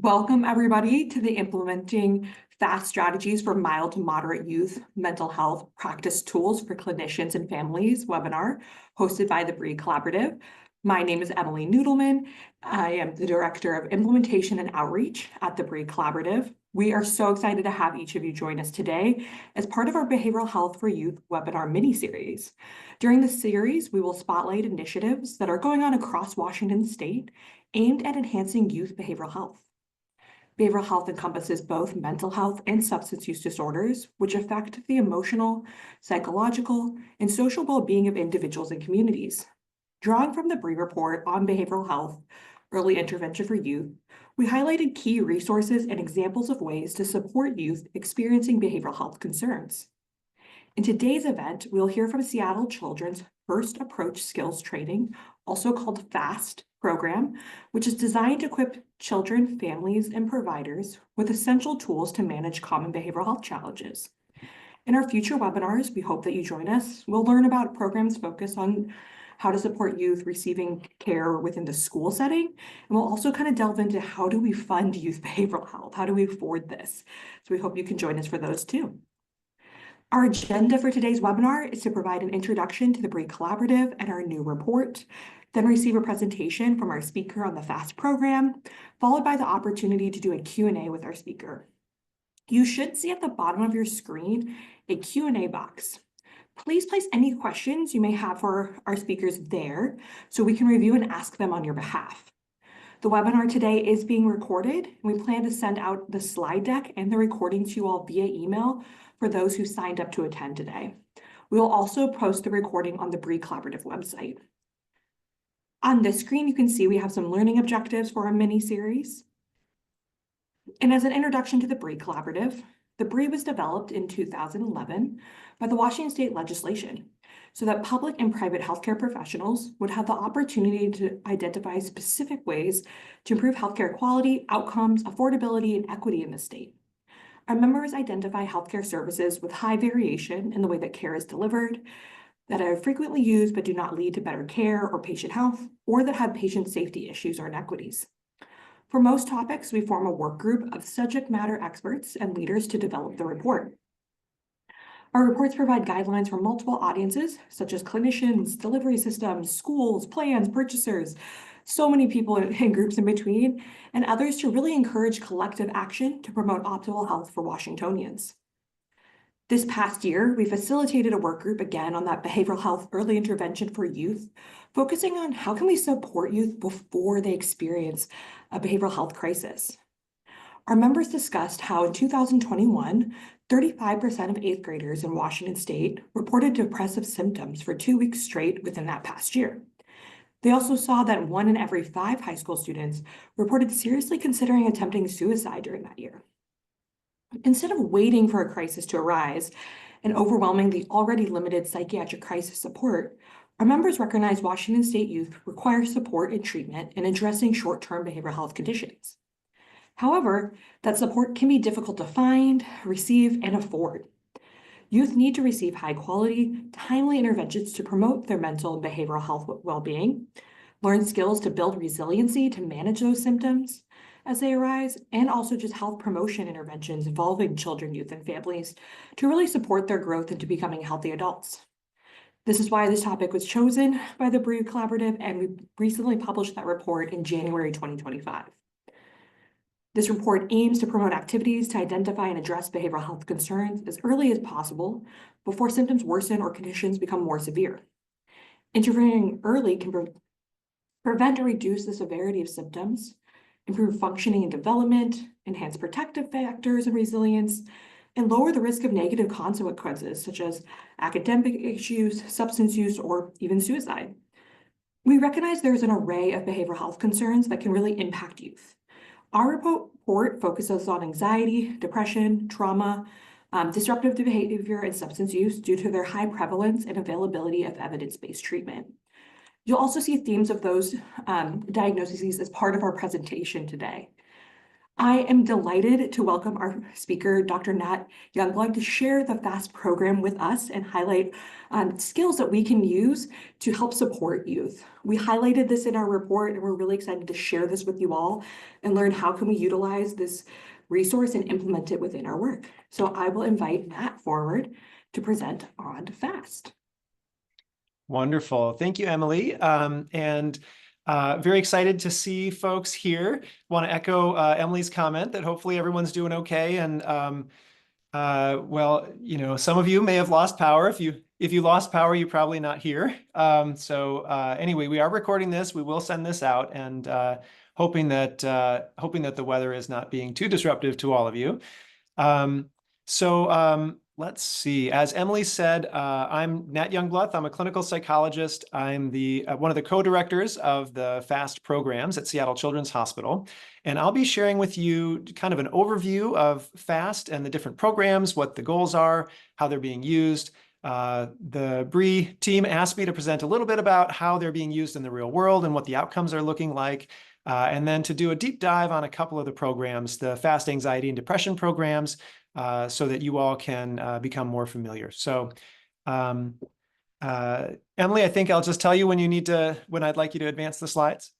Welcome, everybody, to the Implementing Fast Strategies for Mild to Moderate Youth Mental Health Practice Tools for Clinicians and Families webinar hosted by the Bree Collaborative. My name is Emily Noodleman. I am the Director of Implementation and Outreach at the Bree Collaborative. We are so excited to have each of you join us today as part of our Behavioral Health for Youth webinar mini-series. During the series, we will spotlight initiatives that are going on across Washington State aimed at enhancing youth behavioral health. Behavioral health encompasses both mental health and substance use disorders, which affect the emotional, psychological, and social well-being of individuals and communities. Drawing from the Bree report on behavioral health, early intervention for youth, we highlighted key resources and examples of ways to support youth experiencing behavioral health concerns. In today's event, we'll hear from Seattle Children's First Approach Skills Training, also called FAST program, which is designed to equip children, families, and providers with essential tools to manage common behavioral health challenges. In our future webinars, we hope that you join us. We'll learn about programs focused on how to support youth receiving care within the school setting. And we'll also kind of delve into how do we fund youth behavioral health? How do we afford this? So we hope you can join us for those too. Our agenda for today's webinar is to provide an introduction to the Bree Collaborative and our new report, then receive a presentation from our speaker on the FAST program, followed by the opportunity to do a Q&A with our speaker. You should see at the bottom of your screen a Q&A box. Please place any questions you may have for our speakers there so we can review and ask them on your behalf. The webinar today is being recorded, and we plan to send out the slide deck and the recording to you all via email for those who signed up to attend today. We will also post the recording on the Bree Collaborative website. On this screen, you can see we have some learning objectives for our mini-series. And as an introduction to the Bree Collaborative, the Bree was developed in 2011 by the Washington State legislation so that public and private healthcare professionals would have the opportunity to identify specific ways to improve healthcare quality, outcomes, affordability, and equity in the state. Our members identify healthcare services with high variation in the way that care is delivered, that are frequently used but do not lead to better care or patient health, or that have patient safety issues or inequities. For most topics, we form a work group of subject matter experts and leaders to develop the report. Our reports provide guidelines for multiple audiences, such as clinicians, delivery systems, schools, plans, purchasers, so many people and groups in between, and others to really encourage collective action to promote optimal health for Washingtonians. This past year, we facilitated a work group again on that behavioral health early intervention for youth, focusing on how can we support youth before they experience a behavioral health crisis. Our members discussed how in 2021, 35% of eighth graders in Washington State reported depressive symptoms for 2 weeks straight within that past year. They also saw that 1 in every 5 high school students reported seriously considering attempting suicide during that year. Instead of waiting for a crisis to arise and overwhelming the already limited psychiatric crisis support, our members recognize Washington State youth require support and treatment in addressing short-term behavioral health conditions. However, that support can be difficult to find, receive, and afford. Youth need to receive high-quality, timely interventions to promote their mental and behavioral health well-being, learn skills to build resiliency to manage those symptoms as they arise, and also just health promotion interventions involving children, youth, and families to really support their growth into becoming healthy adults. This is why this topic was chosen by the Bree Collaborative, and we recently published that report in January 2025. This report aims to promote activities to identify and address behavioral health concerns as early as possible before symptoms worsen or conditions become more severe. Intervening early can prevent or reduce the severity of symptoms, improve functioning and development, enhance protective factors and resilience, and lower the risk of negative consequences such as academic issues, substance use, or even suicide. We recognize there's an array of behavioral health concerns that can really impact youth. Our report focuses on anxiety, depression, trauma, disruptive behavior, and substance use due to their high prevalence and availability of evidence-based treatment. You'll also see themes of those diagnoses as part of our presentation today. I am delighted to welcome our speaker, Dr. Nat Youngblood, to share the FAST program with us and highlight skills that we can use to help support youth. We highlighted this in our report, and we're really excited to share this with you all and learn how can we utilize this resource and implement it within our work. So I will invite Nat forward to present on FAST. Wonderful. Thank you, Emily. Very excited to see folks here. Want to echo Emily's comment that hopefully everyone's doing okay. And well, you know, some of you may have lost power. If you lost power, you're probably not here. Anyway, we are recording this. We will send this out, and hoping that the weather is not being too disruptive to all of you. Let's see. As Emily said, I'm Nat Youngblood. I'm a clinical psychologist. I'm one of the co-directors of the FAST programs at Seattle Children's Hospital. And I'll be sharing with you kind of an overview of FAST and the different programs, what the goals are, how they're being used. The Bree team asked me to present a little bit about how they're being used in the real world and what the outcomes are looking like. And then to do a deep dive on a couple of the programs, the FAST anxiety and depression programs, so that you all can become more familiar. So, Emily, I think I'll just tell you when I'd like you to advance the slides.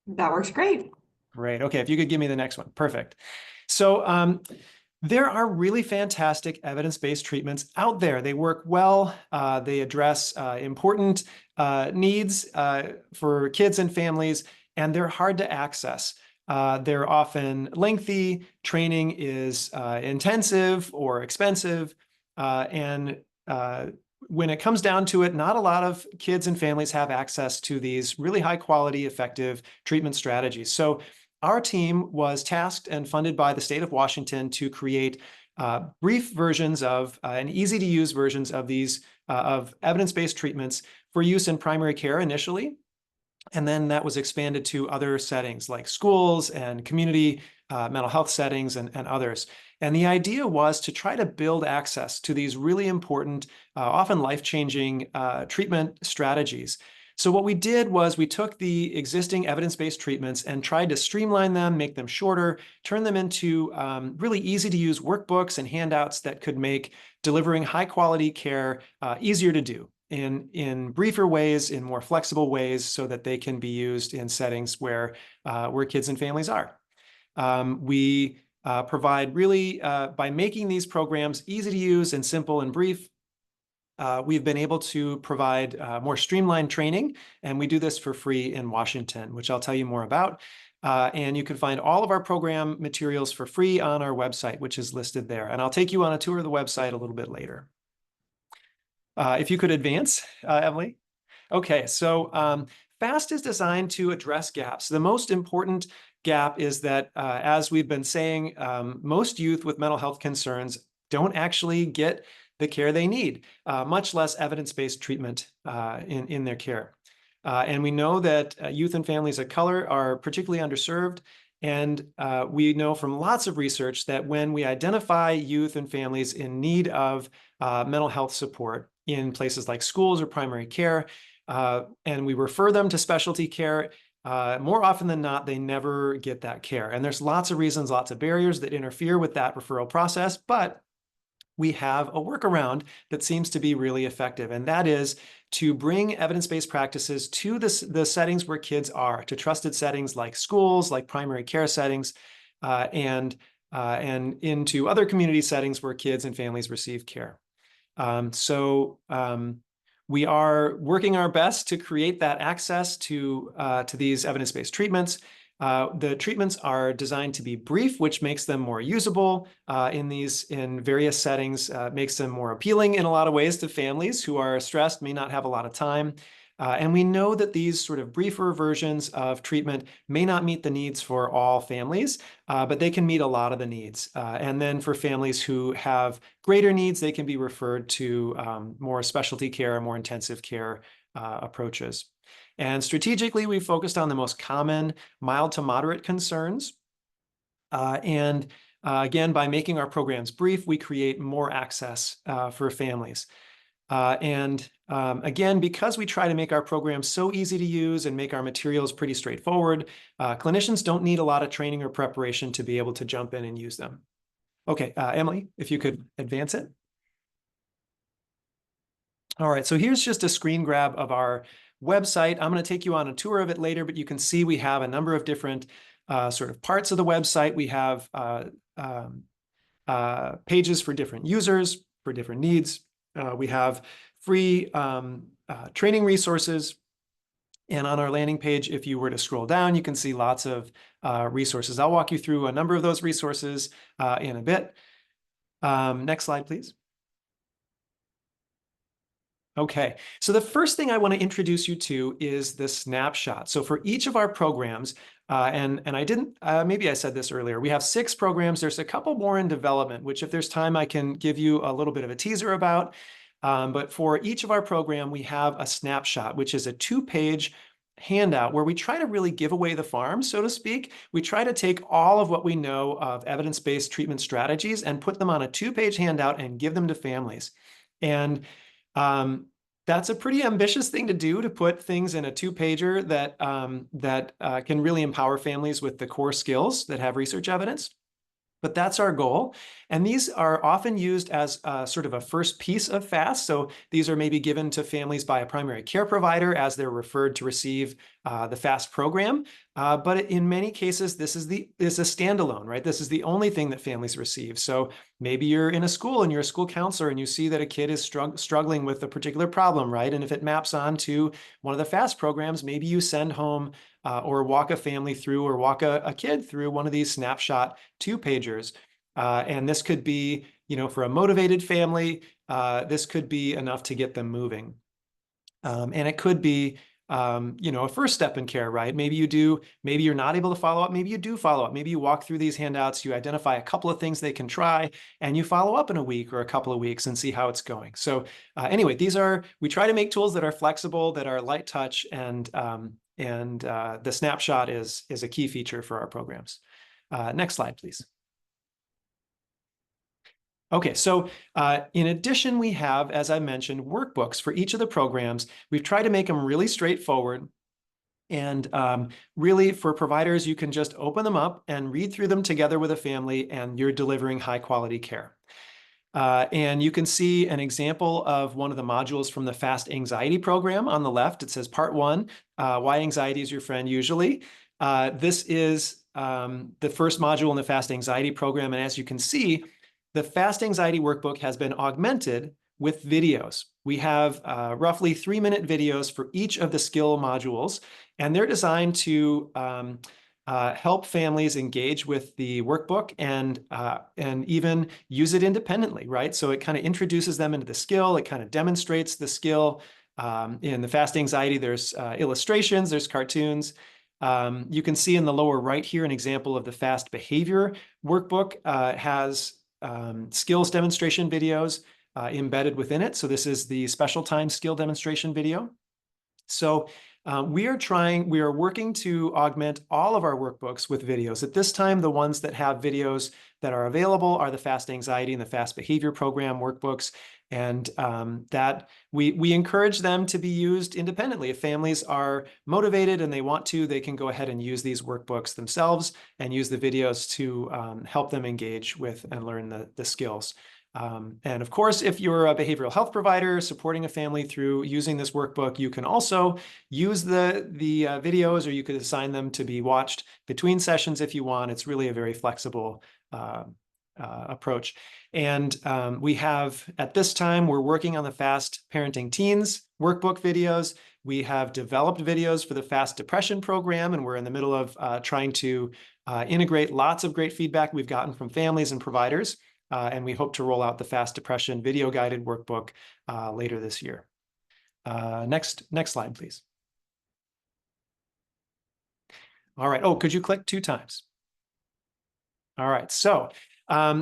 That works great. Great. Okay, if you could give me the next one. Perfect. So there are really fantastic evidence-based treatments out there. They work well. They address important needs for kids and families, and they're hard to access. They're often lengthy, training is intensive or expensive, and when it comes down to it, not a lot of kids and families have access to these really high quality, effective treatment strategies. So our team was tasked and funded by the state of Washington to create brief versions of and easy to use versions of these of evidence-based treatments for use in primary care initially. And then that was expanded to other settings like schools and community mental health settings and others. And the idea was to try to build access to these really important, often life-changing treatment strategies. So what we did was we took the existing evidence-based treatments and tried to streamline them, make them shorter, turn them into really easy-to-use workbooks and handouts that could make delivering high-quality care easier to do in briefer ways, in more flexible ways, so that they can be used in settings where kids and families are. We provide really, by making these programs easy to use and simple and brief, we've been able to provide more streamlined training, and we do this for free in Washington, which I'll tell you more about. And you can find all of our program materials for free on our website, which is listed there. And I'll take you on a tour of the website a little bit later. If you could advance, Emily. Okay, so FAST is designed to address gaps. The most important gap is that, as we've been saying, most youth with mental health concerns don't actually get the care they need, much less evidence-based treatment in their care. And we know that youth and families of color are particularly underserved. And we know from lots of research that when we identify youth and families in need of mental health support in places like schools or primary care, and we refer them to specialty care, more often than not, they never get that care. And there's lots of reasons, lots of barriers that interfere with that referral process, but we have a workaround that seems to be really effective, and that is to bring evidence-based practices to the settings where kids are, to trusted settings like schools, like primary care settings, and into other community settings where kids and families receive care. We are working our best to create that access to these evidence-based treatments. The treatments are designed to be brief, which makes them more usable in various settings, makes them more appealing in a lot of ways to families who are stressed, may not have a lot of time. And we know that these sort of briefer versions of treatment may not meet the needs for all families, but they can meet a lot of the needs. And then for families who have greater needs, they can be referred to more specialty care, more intensive care approaches. And strategically, we focused on the most common mild to moderate concerns. Again, by making our programs brief, we create more access for families. Again, because we try to make our programs so easy to use and make our materials pretty straightforward, clinicians don't need a lot of training or preparation to be able to jump in and use them. Okay, Emily, if you could advance it. All right, so here's just a screen grab of our website. I'm going to take you on a tour of it later, but you can see we have a number of different sort of parts of the website. We have pages for different users, for different needs. We have free training resources. And on our landing page, if you were to scroll down, you can see lots of resources. I'll walk you through a number of those resources in a bit. Next slide, please. Okay, so the first thing I want to introduce you to is the snapshot. So for each of our programs, and I didn't, maybe I said this earlier, we have 6 programs. There's a couple more in development, which if there's time, I can give you a little bit of a teaser about. But for each of our program, we have a snapshot, which is a 2-page handout where we try to really give away the farm, so to speak. We try to take all of what we know of evidence-based treatment strategies and put them on a 2-page handout and give them to families. And that's a pretty ambitious thing to do, to put things in a 2-pager that can really empower families with the core skills that have research evidence. But that's our goal. And these are often used as sort of a first piece of FAST. So these are maybe given to families by a primary care provider as they're referred to receive the FAST program. But in many cases, this is a standalone, right? This is the only thing that families receive. So maybe you're in a school and you're a school counselor and you see that a kid is struggling with a particular problem, right? And if it maps onto one of the FAST programs, maybe you send home or walk a family through or walk a kid through one of these snapshot 2-pagers. And this could be, for a motivated family, this could be enough to get them moving. And it could be, a first step in care, right? Maybe you're not able to follow up. Maybe you do follow up. Maybe you walk through these handouts, you identify a couple of things they can try, and you follow up in a week or a couple of weeks and see how it's going. So anyway, we try to make tools that are flexible, that are light touch, and the snapshot is a key feature for our programs. Next slide, please. Okay, so in addition, we have, as I mentioned, workbooks for each of the programs. We've tried to make them really straightforward. And really, for providers, you can just open them up and read through them together with a family, and you're delivering high-quality care. And you can see an example of one of the modules from the FAST Anxiety program on the left. It says Part 1, Why Anxiety is Your Friend Usually. This is the first module in the FAST Anxiety program. And as you can see, the FAST Anxiety workbook has been augmented with videos. We have roughly 3-minute videos for each of the skill modules, and they're designed to help families engage with the workbook and even use it independently, right? So it kind of introduces them into the skill. It kind of demonstrates the skill. In the FAST Anxiety, there's illustrations, there's cartoons. You can see in the lower right here an example of the FAST Behavior workbook. Has skills demonstration videos embedded within it. So this is the special time skill demonstration video. So we are working to augment all of our workbooks with videos. At this time, the ones that have videos that are available are the FAST Anxiety and the FAST Behavior program workbooks. And that we encourage them to be used independently. If families are motivated and they want to, they can go ahead and use these workbooks themselves and use the videos to help them engage with and learn the skills. And of course, if you're a behavioral health provider supporting a family through using this workbook, you can also use the videos, or you could assign them to be watched between sessions if you want. It's really a very flexible approach. And we have, at this time, we're working on the FAST Parenting Teens workbook videos. We have developed videos for the FAST Depression program, and we're in the middle of trying to integrate lots of great feedback we've gotten from families and providers. And we hope to roll out the FAST Depression video guided workbook later this year. Next slide, please. All right. Oh, could you click 2 times? All right. So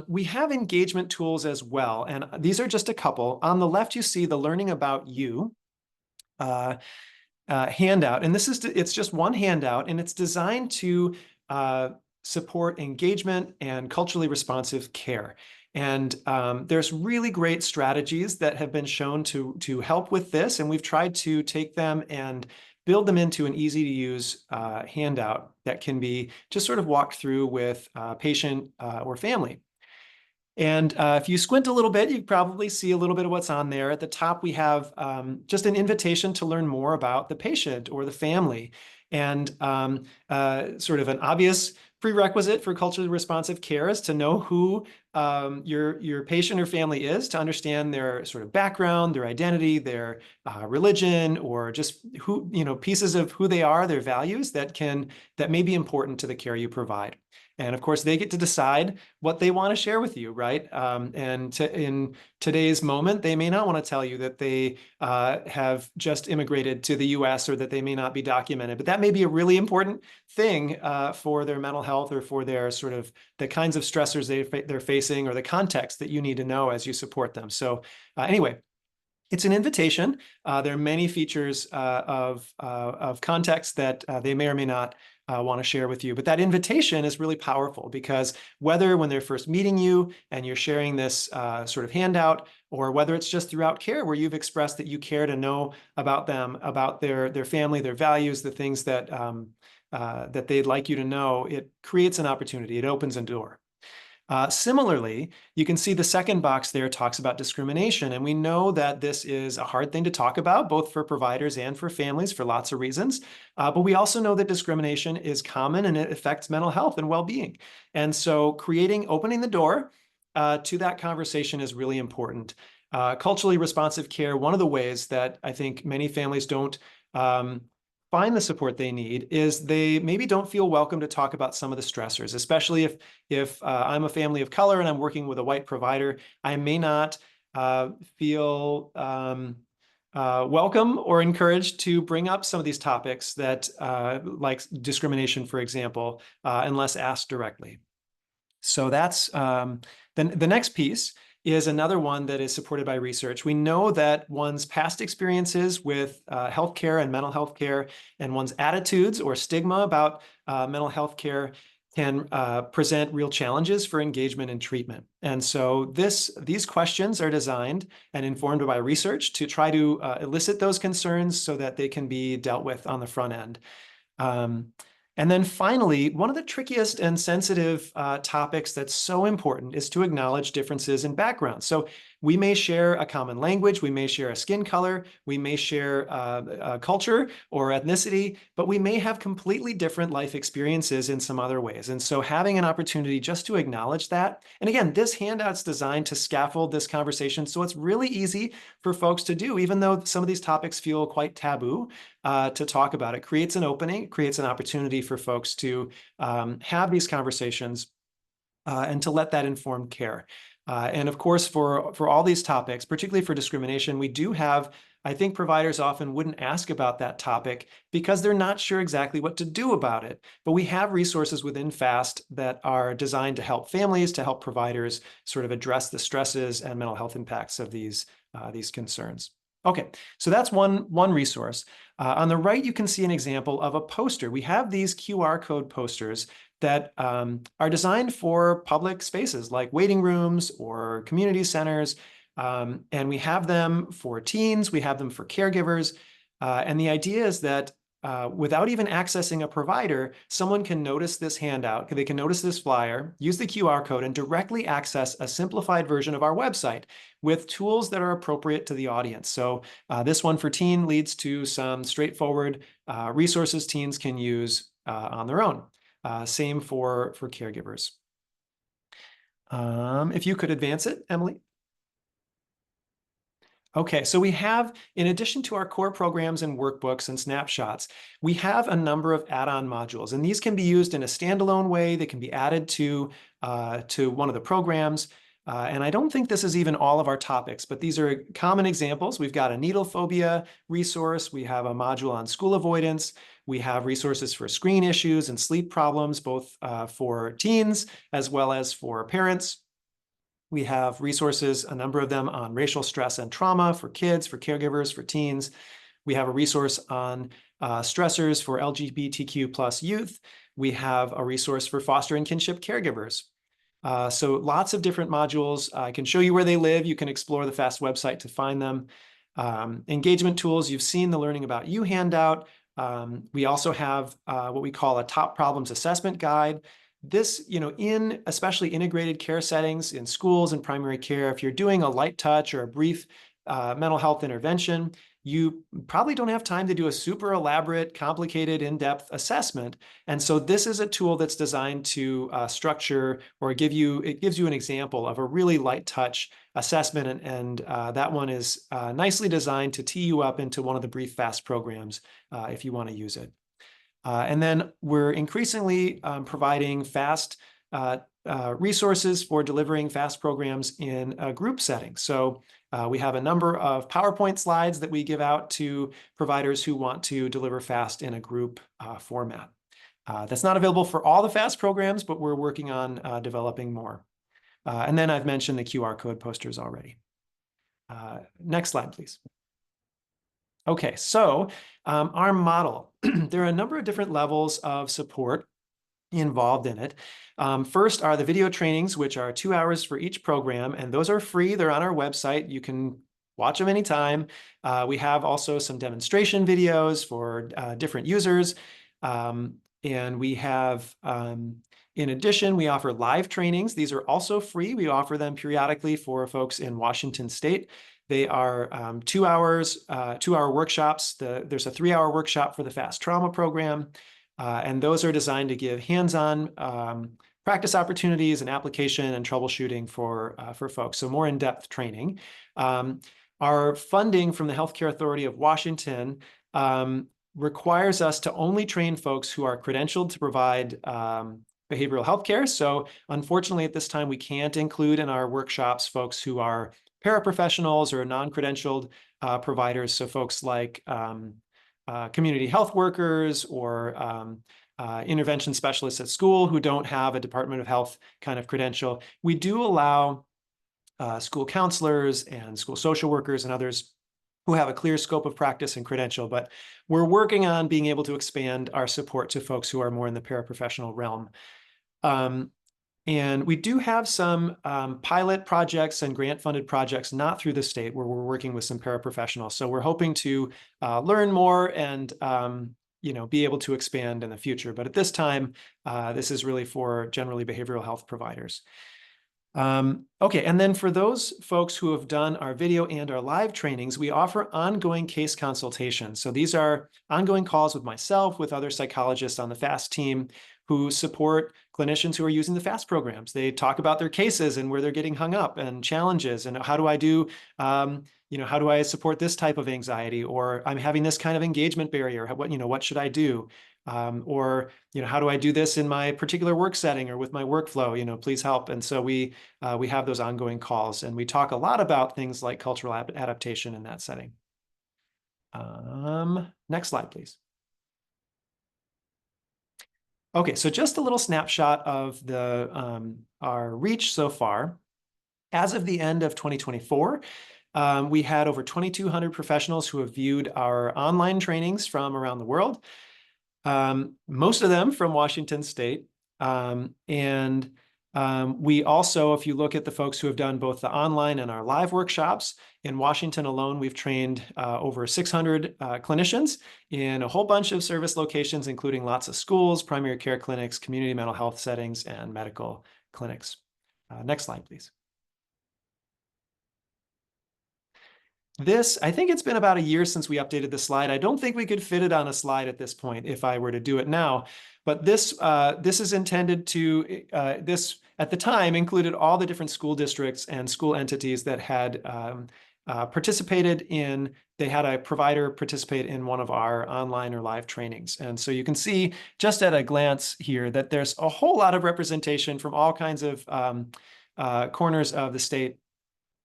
we have engagement tools as well. And these are just a couple. On the left, you see the Learning About You handout. And it's just one handout, and it's designed to support engagement and culturally responsive care. And there's really great strategies that have been shown to help with this. And we've tried to take them and build them into an easy to use handout that can be just sort of walked through with patient or family. And if you squint a little bit, you probably see a little bit of what's on there. At the top, we have just an invitation to learn more about the patient or the family. And sort of an obvious prerequisite for culturally responsive care is to know who your patient or family is, to understand their sort of background, their identity, their religion, or just who, pieces of who they are, their values that may be important to the care you provide. And of course, they get to decide what they want to share with you, right? In today's moment, they may not want to tell you that they have just immigrated to the US or that they may not be documented, but that may be a really important thing for their mental health or for their sort of the kinds of stressors they're facing or the context that you need to know as you support them. So anyway, it's an invitation. There are many features of context that they may or may not want to share with you. But that invitation is really powerful because whether when they're first meeting you and you're sharing this sort of handout, or whether it's just throughout care where you've expressed that you care to know about them, about their family, their values, the things that that they'd like you to know, it creates an opportunity. It opens a door. Similarly, you can see the second box there talks about discrimination. And we know that this is a hard thing to talk about, both for providers and for families for lots of reasons. But we also know that discrimination is common and it affects mental health and well-being. And so opening the door to that conversation is really important. Culturally responsive care, one of the ways that I think many families don't find the support they need is they maybe don't feel welcome to talk about some of the stressors, especially if I'm a family of color and I'm working with a white provider. I may not feel welcome or encouraged to bring up some of these topics that like discrimination, for example, unless asked directly. So that's then the next piece is another one that is supported by research. We know that one's past experiences with healthcare and mental health care and one's attitudes or stigma about mental health care can present real challenges for engagement and treatment. And so these questions are designed and informed by research to try to elicit those concerns so that they can be dealt with on the front end. And then finally, one of the trickiest and sensitive topics that's so important is to acknowledge differences in background. So we may share a common language, we may share a skin color, we may share a culture or ethnicity, but we may have completely different life experiences in some other ways. And so having an opportunity just to acknowledge that, and again, this handout's designed to scaffold this conversation, so it's really easy for folks to do, even though some of these topics feel quite taboo to talk about. It creates an opening, it creates an opportunity for folks to have these conversations and to let that inform care. And of course, for all these topics, particularly for discrimination, we do have, I think providers often wouldn't ask about that topic because they're not sure exactly what to do about it. But we have resources within FAST that are designed to help families, to help providers sort of address the stresses and mental health impacts of these concerns. Okay, so that's one resource. On the right, you can see an example of a poster. We have these QR code posters that are designed for public spaces like waiting rooms or community centers. And we have them for teens, we have them for caregivers. And the idea is that without even accessing a provider, someone can notice this handout, they can notice this flyer, use the QR code, and directly access a simplified version of our website with tools that are appropriate to the audience. So this one for teen leads to some straightforward resources teens can use on their own. Same for caregivers. If you could advance it, Emily. Okay, so we have, in addition to our core programs and workbooks and snapshots, we have a number of add-on modules, and these can be used in a standalone way. They can be added to one of the programs. And I don't think this is even all of our topics, but these are common examples. We've got a needle phobia resource. We have a module on school avoidance. We have resources for screen issues and sleep problems, both for teens as well as for parents. We have resources, a number of them on racial stress and trauma for kids, for caregivers, for teens. We have a resource on stressors for LGBTQ+ youth. We have a resource for foster and kinship caregivers. So lots of different modules. I can show you where they live. You can explore the FAST website to find them. Engagement tools, you've seen the Learning About You handout. We also have what we call a top problems assessment guide. This, in especially integrated care settings in schools and primary care, if you're doing a light touch or a brief mental health intervention, you probably don't have time to do a super elaborate, complicated, in-depth assessment. And so this is a tool that's designed to structure or it gives you an example of a really light touch assessment. And that one is nicely designed to tee you up into one of the brief FAST programs if you want to use it. And then we're increasingly providing FAST resources for delivering FAST programs in a group setting. So we have a number of PowerPoint slides that we give out to providers who want to deliver FAST in a group format. That's not available for all the FAST programs, but we're working on developing more. And then I've mentioned the QR code posters already. Next slide, please. Okay, so our model, there are a number of different levels of support involved in it. First are the video trainings, which are 2 hours for each program, and those are free. They're on our website. You can watch them anytime. We have also some demonstration videos for different users. And we have, in addition, we offer live trainings. These are also free. We offer them periodically for folks in Washington State. They are 2 hours, 2-hour workshops. There's a 3-hour workshop for the FAST trauma program. And those are designed to give hands-on practice opportunities and application and troubleshooting for folks, so more in-depth training. Our funding from the Healthcare Authority of Washington requires us to only train folks who are credentialed to provide behavioral health care. So unfortunately, at this time, we can't include in our workshops folks who are paraprofessionals or non-credentialed providers, so folks like community health workers or intervention specialists at school who don't have a Department of Health kind of credential. We do allow school counselors and school social workers and others who have a clear scope of practice and credential, but we're working on being able to expand our support to folks who are more in the paraprofessional realm. And we do have some pilot projects and grant-funded projects, not through the state, where we're working with some paraprofessionals. So we're hoping to learn more and be able to expand in the future. But at this time, this is really for generally behavioral health providers. Okay, and then for those folks who have done our video and our live trainings, we offer ongoing case consultations. So these are ongoing calls with myself, with other psychologists on the FAST team who support clinicians who are using the FAST programs. They talk about their cases and where they're getting hung up and challenges and how do I do, how do I support this type of anxiety, or I'm having this kind of engagement barrier. What should I do? Or how do I do this in my particular work setting or with my workflow? Please help. And so we have those ongoing calls, and we talk a lot about things like cultural adaptation in that setting. Next slide, please. Okay, so just a little snapshot of our reach so far. As of the end of 2024, we had over 2,200 professionals who have viewed our online trainings from around the world. Most of them from Washington State. We also, if you look at the folks who have done both the online and our live workshops, in Washington alone, we've trained over 600 clinicians in a whole bunch of service locations, including lots of schools, primary care clinics, community mental health settings, and medical clinics. Next slide, please. I think it's been about a year since we updated the slide. I don't think we could fit it on a slide at this point if I were to do it now. But this is intended to, this at the time included all the different school districts and school entities that had participated in, they had a provider participate in one of our online or live trainings. And so you can see just at a glance here that there's a whole lot of representation from all kinds of corners of the state.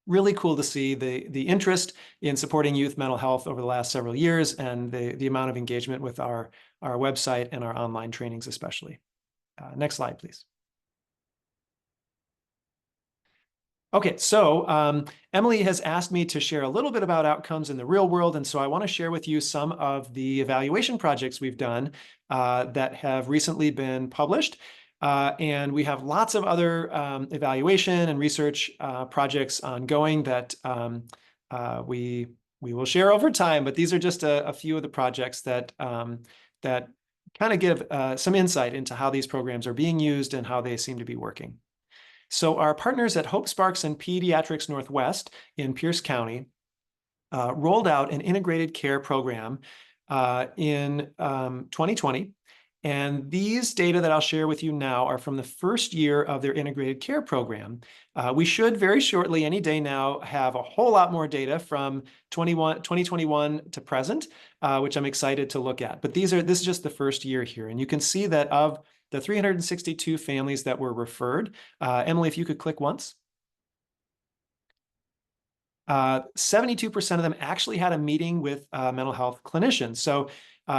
Really cool to see the interest in supporting youth mental health over the last several years and the amount of engagement with our website and our online trainings especially. Next slide, please. Okay, so Emily has asked me to share a little bit about outcomes in the real world, and so I want to share with you some of the evaluation projects we've done that have recently been published. And we have lots of other evaluation and research projects ongoing that we will share over time. But these are just a few of the projects that that kind of give some insight into how these programs are being used and how they seem to be working. So our partners at Hope Sparks and Pediatrics Northwest in Pierce County rolled out an integrated care program in 2020. And these data that I'll share with you now are from the first year of their integrated care program. We should very shortly, any day now, have a whole lot more data from 2021 to present, which I'm excited to look at. But this is just the first year here. And you can see that of the 362 families that were referred, Emily, if you could click once. 72% of them actually had a meeting with mental health clinicians. So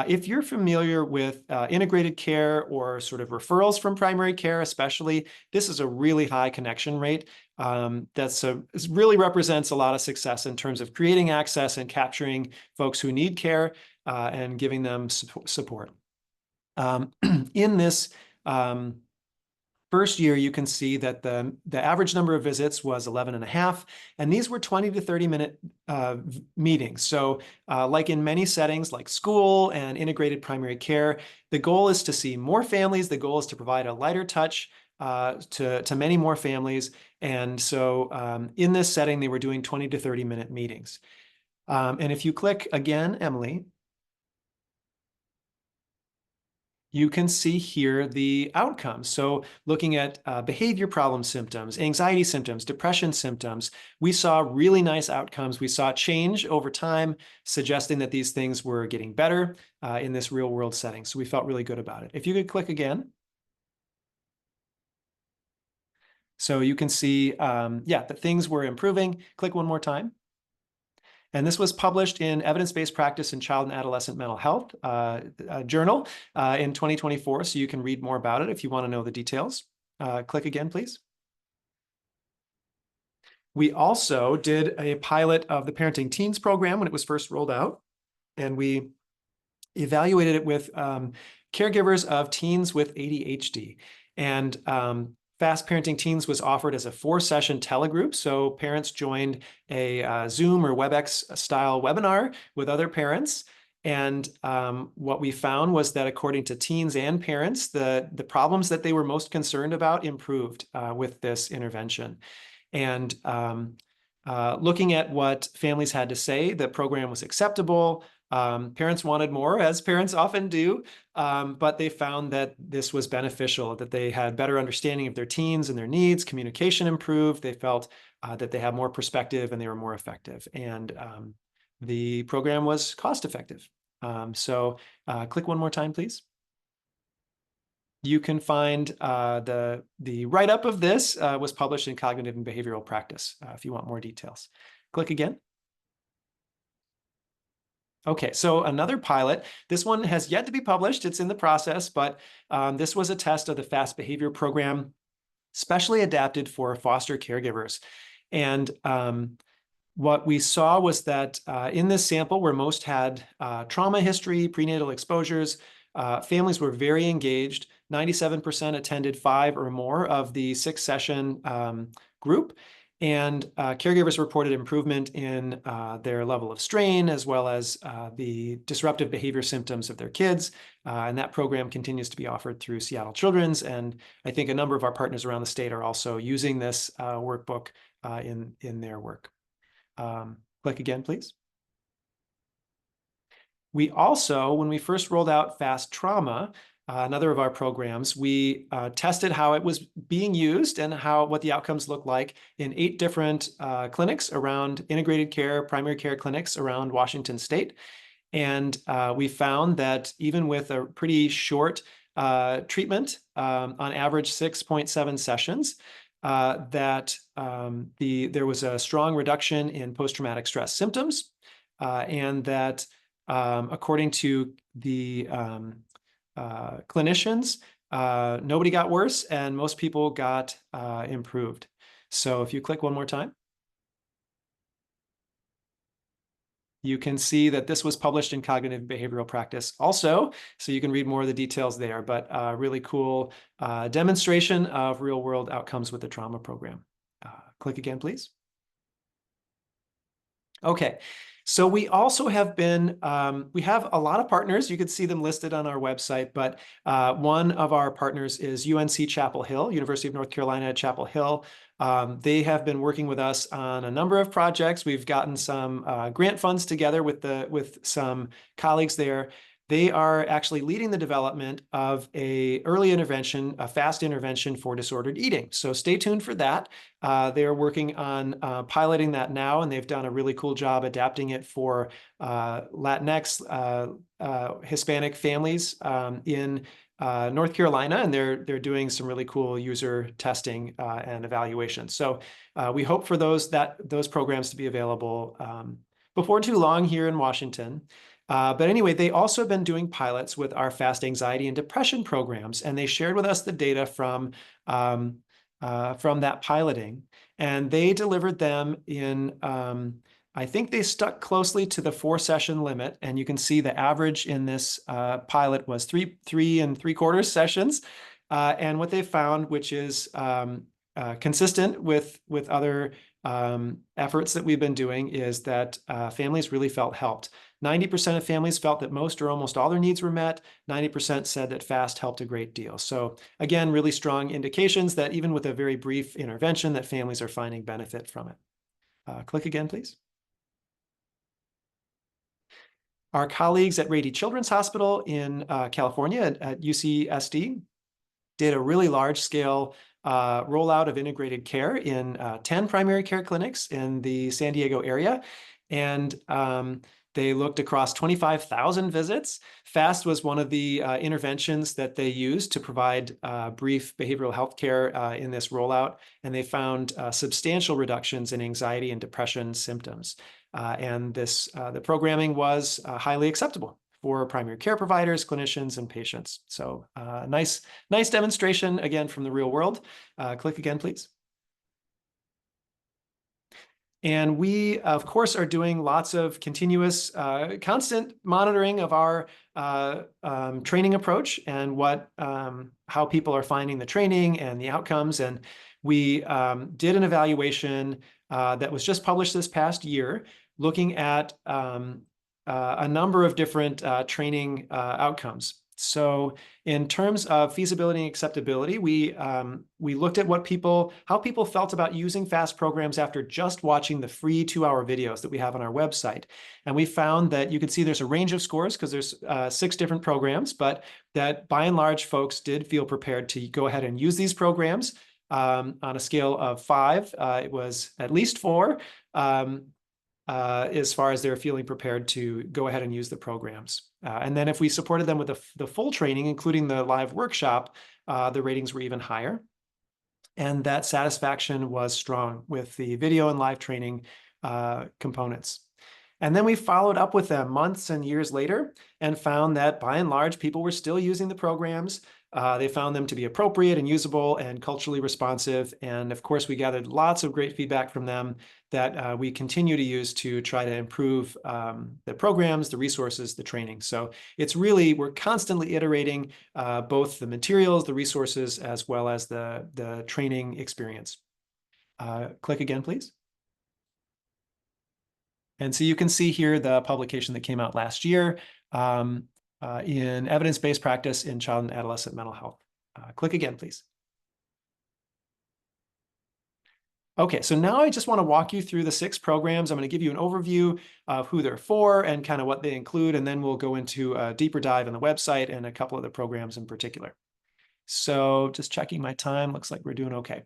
if you're familiar with integrated care or sort of referrals from primary care, especially, this is a really high connection rate. This really represents a lot of success in terms of creating access and capturing folks who need care and giving them support. In this first year, you can see that the average number of visits was 11 and a half, and these were 20 to 30-minute meetings. So like in many settings like school and integrated primary care, the goal is to see more families. The goal is to provide a lighter touch to many more families. And so in this setting, they were doing 20 to 30-minute meetings. And if you click again, Emily, you can see here the outcomes. So looking at behavior problem symptoms, anxiety symptoms, depression symptoms, we saw really nice outcomes. We saw change over time, suggesting that these things were getting better in this real world setting. So we felt really good about it. If you could click again. So you can see, that things were improving. Click one more time. And this was published in Evidence-Based Practice in Child and Adolescent Mental Health journal in 2024. So you can read more about it if you want to know the details. Click again, please. We also did a pilot of the Parenting Teens program when it was first rolled out. And we evaluated it with caregivers of teens with ADHD. And Fast Parenting Teens was offered as a 4-session telegroup. So parents joined a Zoom or WebEx style webinar with other parents. And what we found was that according to teens and parents, the problems that they were most concerned about improved with this intervention. And looking at what families had to say, the program was acceptable. Parents wanted more, as parents often do, but they found that this was beneficial, that they had better understanding of their teens and their needs, communication improved, they felt that they had more perspective and they were more effective. And the program was cost effective. So click one more time, please. You can find the write-up of this was published in Cognitive and Behavioral Practice if you want more details. Click again. Okay, so another pilot. This one has yet to be published. It's in the process, but this was a test of the FAST behavior program, specially adapted for foster caregivers. And what we saw was that in this sample where most had trauma history, prenatal exposures, families were very engaged. 97% attended 5 or more of the 6-session group. And caregivers reported improvement in their level of strain, as well as the disruptive behavior symptoms of their kids. And that program continues to be offered through Seattle Children's. And I think a number of our partners around the state are also using this workbook in their work. Click again, please. We also, when we first rolled out Fast Trauma, another of our programs, we tested how it was being used and what the outcomes look like in 8 different clinics around integrated care, primary care clinics around Washington State. And we found that even with a pretty short treatment, on average 6.7 sessions, that there was a strong reduction in post-traumatic stress symptoms, and that according to the clinicians, nobody got worse and most people got improved. So if you click one more time. you can see that this was published in Cognitive Behavioral Practice also, so you can read more of the details there, but really cool demonstration of real-world outcomes with the trauma program. Click again, please. Okay, so we also have been, we have a lot of partners. You can see them listed on our website, but one of our partners is UNC Chapel Hill, University of North Carolina at Chapel Hill. They have been working with us on a number of projects. We've gotten some grant funds together with some colleagues there. They are actually leading the development of a early intervention, a fast intervention for disordered eating. So stay tuned for that. They are working on piloting that now, and they've done a really cool job adapting it for Latinx, Hispanic families in North Carolina, and they're doing some really cool user testing and evaluation. So we hope for those programs to be available before too long here in Washington. But anyway, they also have been doing pilots with our fast anxiety and depression programs, and they shared with us the data from that piloting, and they delivered them in, I think they stuck closely to the 4-session limit, and you can see the average in this pilot was 3 3¾ sessions. And what they found, which is consistent with other efforts that we've been doing, is that families really felt helped. 90% of families felt that most or almost all their needs were met. 90% said that FAST helped a great deal. So again, really strong indications that even with a very brief intervention, that families are finding benefit from it. Click again, please. Our colleagues at Rady Children's Hospital in California at UCSD did a really large-scale rollout of integrated care in 10 primary care clinics in the San Diego area. And they looked across 25,000 visits. FAST was one of the interventions that they used to provide brief behavioral health care in this rollout. And they found substantial reductions in anxiety and depression symptoms. And the programming was highly acceptable for primary care providers, clinicians, and patients. So nice demonstration, again, from the real world. Click again, please. And we, of course, are doing lots of continuous, constant monitoring of our training approach and how people are finding the training and the outcomes. And we did an evaluation that was just published this past year, looking at a number of different training outcomes. So in terms of feasibility and acceptability, we looked at how people felt about using FAST programs after just watching the free 2-hour videos that we have on our website. And we found that you can see there's a range of scores because there's 6 different programs, but that by and large, folks did feel prepared to go ahead and use these programs. On a scale of 5, it was at least 4. As far as they're feeling prepared to go ahead and use the programs. And then if we supported them with the full training, including the live workshop, the ratings were even higher. And that satisfaction was strong with the video and live training components. And then we followed up with them months and years later and found that by and large, people were still using the programs. They found them to be appropriate and usable and culturally responsive. And of course, we gathered lots of great feedback from them that we continue to use to try to improve the programs, the resources, the training. So it's really, we're constantly iterating both the materials, the resources, as well as the training experience. Click again, please. And so you can see here the publication that came out last year in evidence-based practice in child and adolescent mental health. Click again, please. Okay, so now I just want to walk you through the 6 programs. I'm going to give you an overview of who they're for and kind of what they include, and then we'll go into a deeper dive on the website and a couple of the programs in particular. So just checking my time, looks like we're doing okay.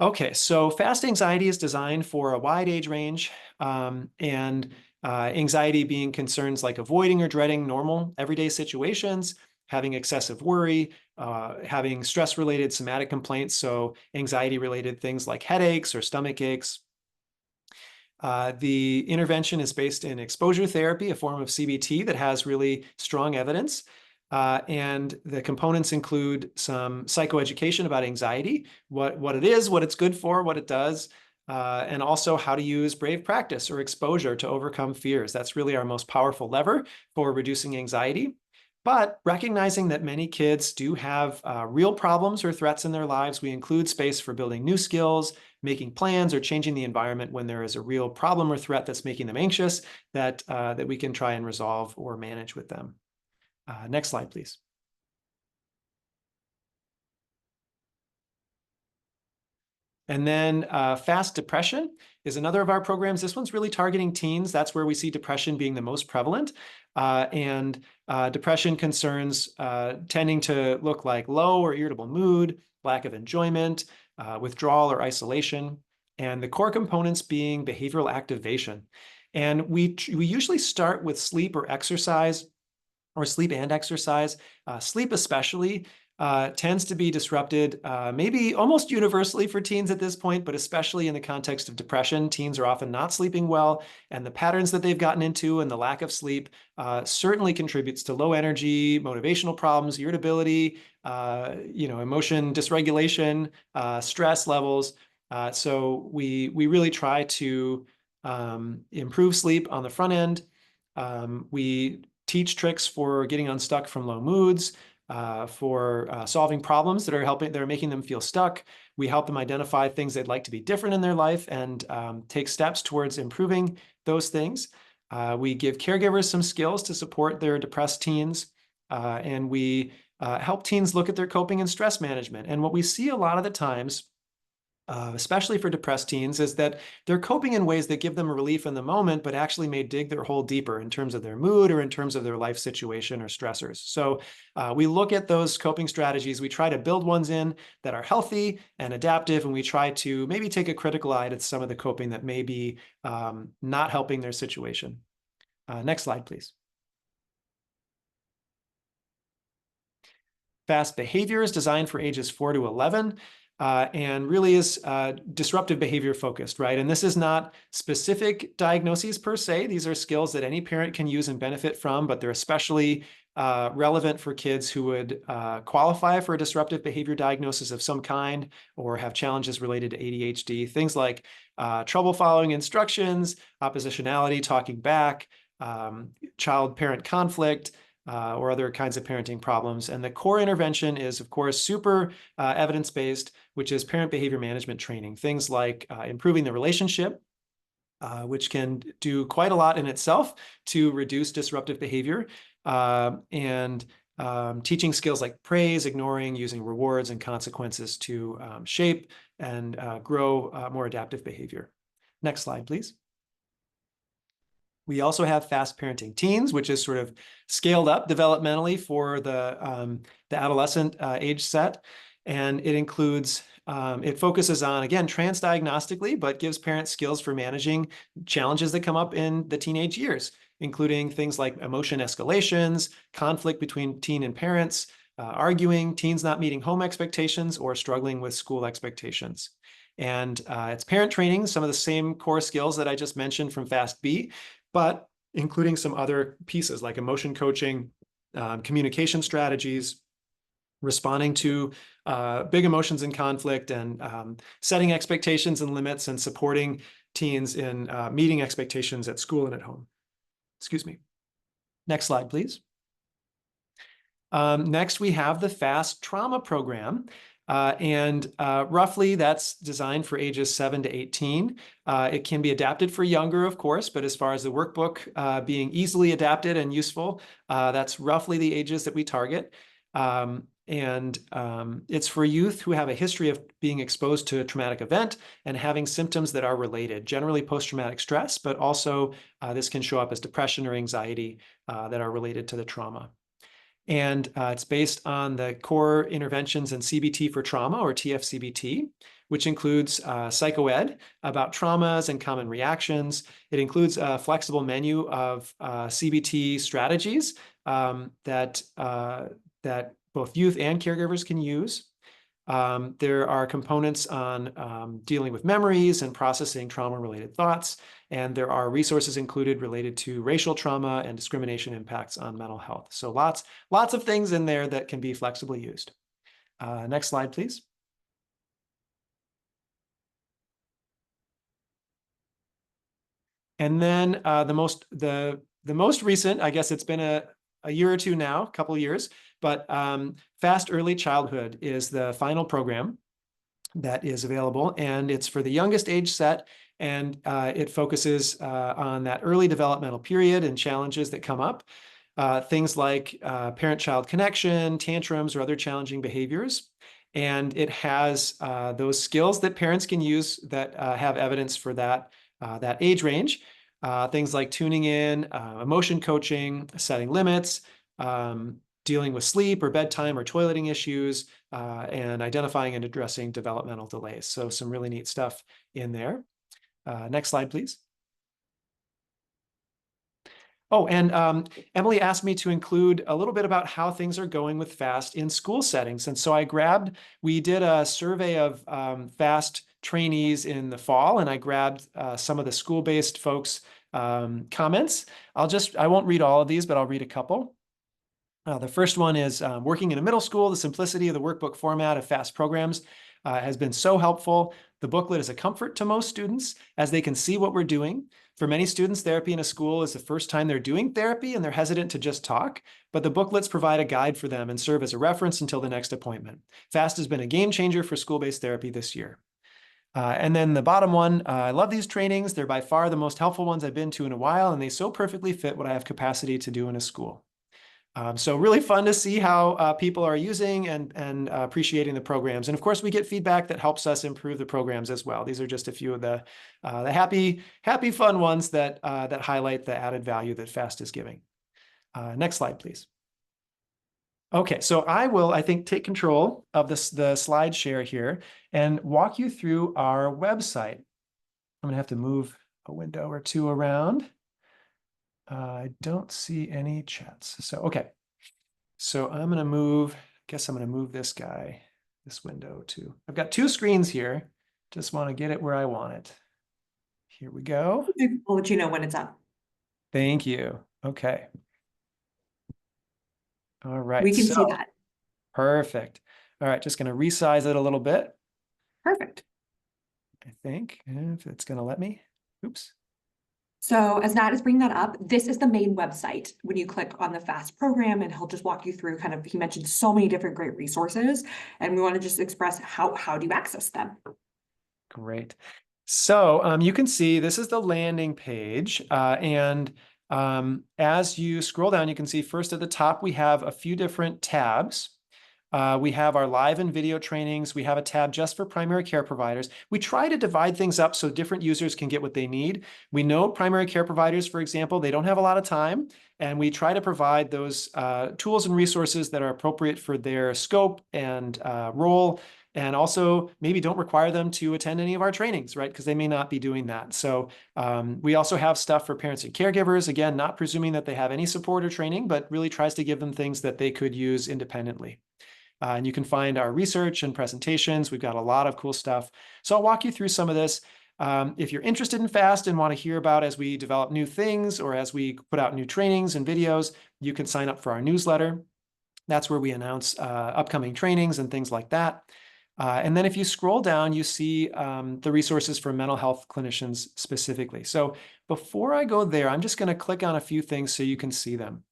Okay, so fast anxiety is designed for a wide age range, and anxiety being concerns like avoiding or dreading normal everyday situations, having excessive worry, having stress-related somatic complaints, so anxiety-related things like headaches or stomach aches. The intervention is based in exposure therapy, a form of CBT that has really strong evidence. And the components include some psychoeducation about anxiety, what it is, what it's good for, what it does, and also how to use brave practice or exposure to overcome fears. That's really our most powerful lever for reducing anxiety. But recognizing that many kids do have real problems or threats in their lives, we include space for building new skills, making plans, or changing the environment when there is a real problem or threat that's making them anxious that we can try and resolve or manage with them. Next slide, please. And then fast depression is another of our programs. This one's really targeting teens. That's where we see depression being the most prevalent. Depression concerns tending to look like low or irritable mood, lack of enjoyment, withdrawal or isolation, and the core components being behavioral activation. And we usually start with sleep or exercise, or sleep and exercise. Sleep especially tends to be disrupted maybe almost universally for teens at this point, but especially in the context of depression. Teens are often not sleeping well, and the patterns that they've gotten into and the lack of sleep certainly contributes to low energy, motivational problems, irritability, emotion dysregulation, stress levels. So we really try to improve sleep on the front end. We teach tricks for getting unstuck from low moods, for solving problems that are making them feel stuck. We help them identify things they'd like to be different in their life and take steps towards improving those things. We give caregivers some skills to support their depressed teens, and we help teens look at their coping and stress management. And what we see a lot of the times, especially for depressed teens, is that they're coping in ways that give them relief in the moment, but actually may dig their hole deeper in terms of their mood or in terms of their life situation or stressors. So we look at those coping strategies. We try to build ones in that are healthy and adaptive, and we try to maybe take a critical eye at some of the coping that may be not helping their situation. Next slide, please. Fast behavior is designed for ages 4 to 11. And really is disruptive behavior focused, right? And this is not specific diagnoses per se. These are skills that any parent can use and benefit from, but they're especially relevant for kids who would qualify for a disruptive behavior diagnosis of some kind or have challenges related to ADHD. Things like trouble following instructions, oppositionality, talking back, child-parent conflict, or other kinds of parenting problems. And the core intervention is, of course, super evidence-based, which is parent behavior management training. Things like improving the relationship, which can do quite a lot in itself to reduce disruptive behavior, and teaching skills like praise, ignoring, using rewards and consequences to shape and grow more adaptive behavior. Next slide, please. We also have fast parenting teens, which is sort of scaled up developmentally for the adolescent age set. And it includes, it focuses on, again, transdiagnostically, but gives parents skills for managing challenges that come up in the teenage years, including things like emotion escalations, conflict between teen and parents, arguing, teens not meeting home expectations, or struggling with school expectations. And it's parent training, some of the same core skills that I just mentioned from Fast B, but including some other pieces like emotion coaching, communication strategies, responding to big emotions and conflict, and setting expectations and limits, and supporting teens in meeting expectations at school and at home. Excuse me. Next slide, please. Next, we have the FAST trauma program. Roughly that's designed for ages 7 to 18. It can be adapted for younger, of course, but as far as the workbook being easily adapted and useful, that's roughly the ages that we target. It's for youth who have a history of being exposed to a traumatic event and having symptoms that are related, generally post-traumatic stress, but also this can show up as depression or anxiety that are related to the trauma. And it's based on the core interventions in CBT for trauma, or TFCBT, which includes psychoed about traumas and common reactions. It includes a flexible menu of CBT strategies that both youth and caregivers can use. There are components on dealing with memories and processing trauma-related thoughts, and there are resources included related to racial trauma and discrimination impacts on mental health. So lots of things in there that can be flexibly used. Next slide, please. And then the most recent, I guess it's been a year or two now, a couple of years, but Fast Early Childhood is the final program that is available, and it's for the youngest age set, and it focuses on that early developmental period and challenges that come up. Things like parent-child connection, tantrums, or other challenging behaviors. And it has those skills that parents can use that have evidence for that age range. Things like tuning in, emotion coaching, setting limits, dealing with sleep or bedtime or toileting issues, and identifying and addressing developmental delays. So some really neat stuff in there. Next slide, please. Oh, and Emily asked me to include a little bit about how things are going with FAST in school settings. And so we did a survey of FAST trainees in the fall, and I grabbed some of the school-based folks' comments. I won't read all of these, but I'll read a couple. The first one is working in a middle school, the simplicity of the workbook format of FAST programs has been so helpful. The booklet is a comfort to most students as they can see what we're doing. For many students, therapy in a school is the first time they're doing therapy and they're hesitant to just talk, but the booklets provide a guide for them and serve as a reference until the next appointment. FAST has been a game changer for school-based therapy this year. And then the bottom one, I love these trainings. They're by far the most helpful ones I've been to in a while, and they so perfectly fit what I have capacity to do in a school. So really fun to see how people are using and appreciating the programs. And of course, we get feedback that helps us improve the programs as well. These are just a few of the happy, fun ones that highlight the added value that FAST is giving. Next slide, please. Okay, so I will, I think, take control of the slide share here and walk you through our website. I'm gonna have to move a window or two around. I don't see any chats. So, okay. So I'm going to move, I guess I'm going to move this window too. I've got two screens here. Just want to get it where I want it. Here we go. I'll let you know when it's up. Thank you. Okay. All right. We can see that. Perfect. All right. Just going to resize it a little bit. Perfect. I think if it's going to let me. Oops. So as Nat is bringing that up, this is the main website. When you click on the FAST program, and he'll just walk you through he mentioned so many different great resources, and we want to just express how do you access them. Great. So you can see this is the landing page, and as you scroll down, you can see first at the top, we have a few different tabs. We have our live and video trainings. We have a tab just for primary care providers. We try to divide things up so different users can get what they need. We know primary care providers, for example, they don't have a lot of time, and we try to provide those tools and resources that are appropriate for their scope and role, and also maybe don't require them to attend any of our trainings, right? Because they may not be doing that. So we also have stuff for parents and caregivers, again, not presuming that they have any support or training, but really tries to give them things that they could use independently. And you can find our research and presentations. We've got a lot of cool stuff. So I'll walk you through some of this. If you're interested in FAST and want to hear about as we develop new things or as we put out new trainings and videos, you can sign up for our newsletter. That's where we announce upcoming trainings and things like that. And then if you scroll down, you see the resources for mental health clinicians specifically. So before I go there, I'm just going to click on a few things so you can see them.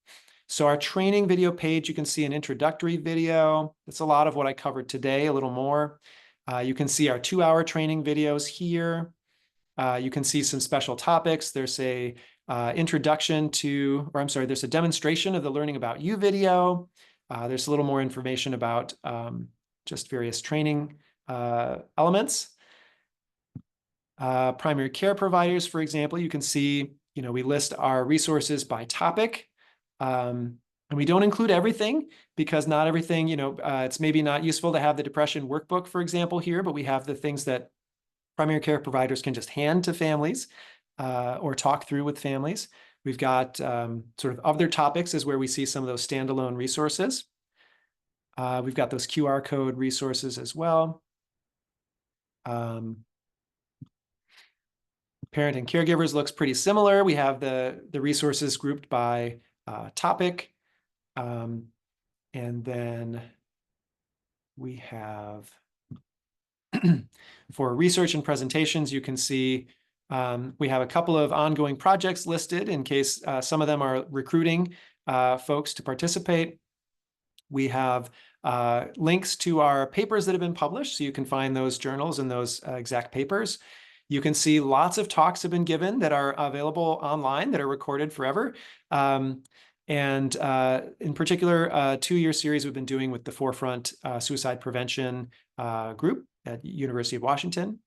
So our training video page, you can see an introductory video. That's a lot of what I covered today, a little more. You can see our 2-hour training videos here. You can see some special topics. There's a introduction to, or I'm sorry, there's a demonstration of the Learning About You video. There's a little more information about just various training elements. Primary care providers, for example, you can see, we list our resources by topic. And we don't include everything because not everything, it's maybe not useful to have the depression workbook, for example, here, but we have the things that primary care providers can just hand to families or talk through with families. We've got sort of other topics is where we see some of those standalone resources. We've got those QR code resources as well. Parent and caregivers looks pretty similar. We have the resources grouped by topic. And then we have for research and presentations, you can see We have a couple of ongoing projects listed in case some of them are recruiting folks to participate. We have links to our papers that have been published, so you can find those journals and those exact papers. You can see lots of talks have been given that are available online that are recorded forever. And in particular, a 2-year series we've been doing with the Forefront Suicide Prevention group at University of Washington.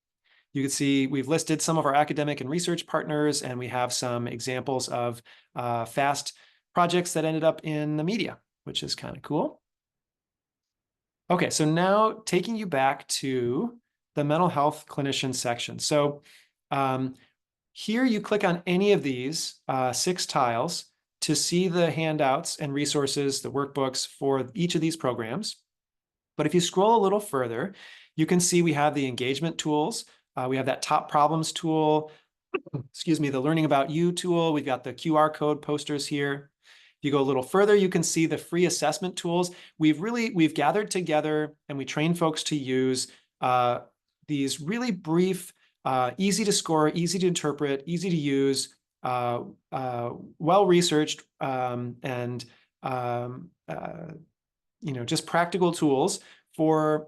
You can see we've listed some of our academic and research partners, and we have some examples of FAST projects that ended up in the media, which is kind of cool. Okay, so now taking you back to the mental health clinician section. So here you click on any of these 6 tiles to see the handouts and resources, the workbooks for each of these programs. But if you scroll a little further, you can see we have the engagement tools. We have that top problems tool, excuse me, the learning about you tool. We've got the QR code posters here. If you go a little further, you can see the free assessment tools. We've gathered together and we train folks to use these really brief, easy to score, easy to interpret, easy to use, well-researched, and just practical tools for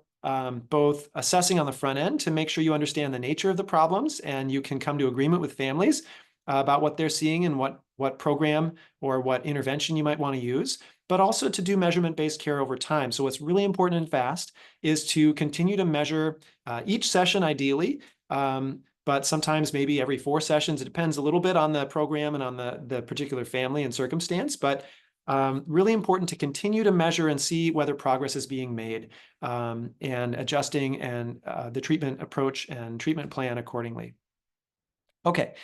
both assessing on the front end to make sure you understand the nature of the problems and you can come to agreement with families about what they're seeing and what program or what intervention you might want to use, but also to do measurement-based care over time. So what's really important in FAST is to continue to measure each session ideally, but sometimes maybe every 4 sessions. It depends a little bit on the program and on the particular family and circumstance, but really important to continue to measure and see whether progress is being made and adjusting and the treatment approach and treatment plan accordingly. Okay,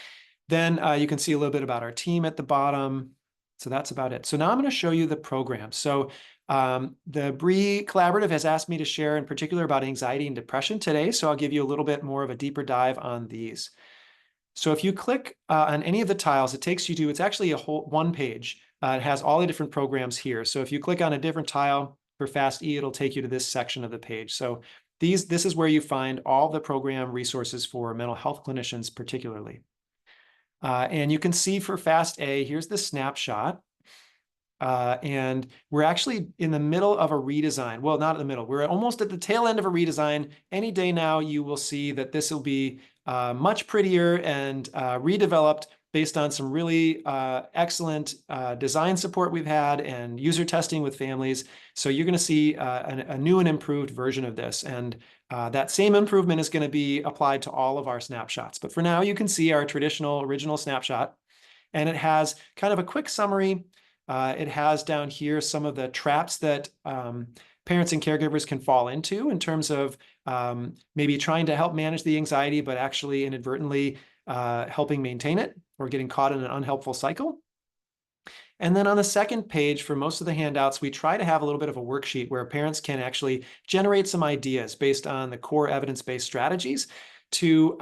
then you can see a little bit about our team at the bottom. So that's about it. So now I'm going to show you the program. So the Bree Collaborative has asked me to share in particular about anxiety and depression today. So I'll give you a little bit more of a deeper dive on these. So if you click on any of the tiles, it takes you to, it's actually a whole 1 page. It has all the different programs here. So if you click on a different tile for FAST-E, it'll take you to this section of the page. So this is where you find all the program resources for mental health clinicians particularly. And you can see for FAST-A, here's the snapshot. And we're actually in the middle of a redesign. Well, not in the middle. We're almost at the tail end of a redesign. Any day now, you will see that this will be much prettier and redeveloped based on some really excellent design support we've had and user testing with families. So you're going to see a new and improved version of this. And that same improvement is going to be applied to all of our snapshots. But for now, you can see our traditional original snapshot. And it has kind of a quick summary. It has down here some of the traps that parents and caregivers can fall into in terms of maybe trying to help manage the anxiety, but actually inadvertently helping maintain it or getting caught in an unhelpful cycle. And then on the second page, for most of the handouts, we try to have a little bit of a worksheet where parents can actually generate some ideas based on the core evidence-based strategies to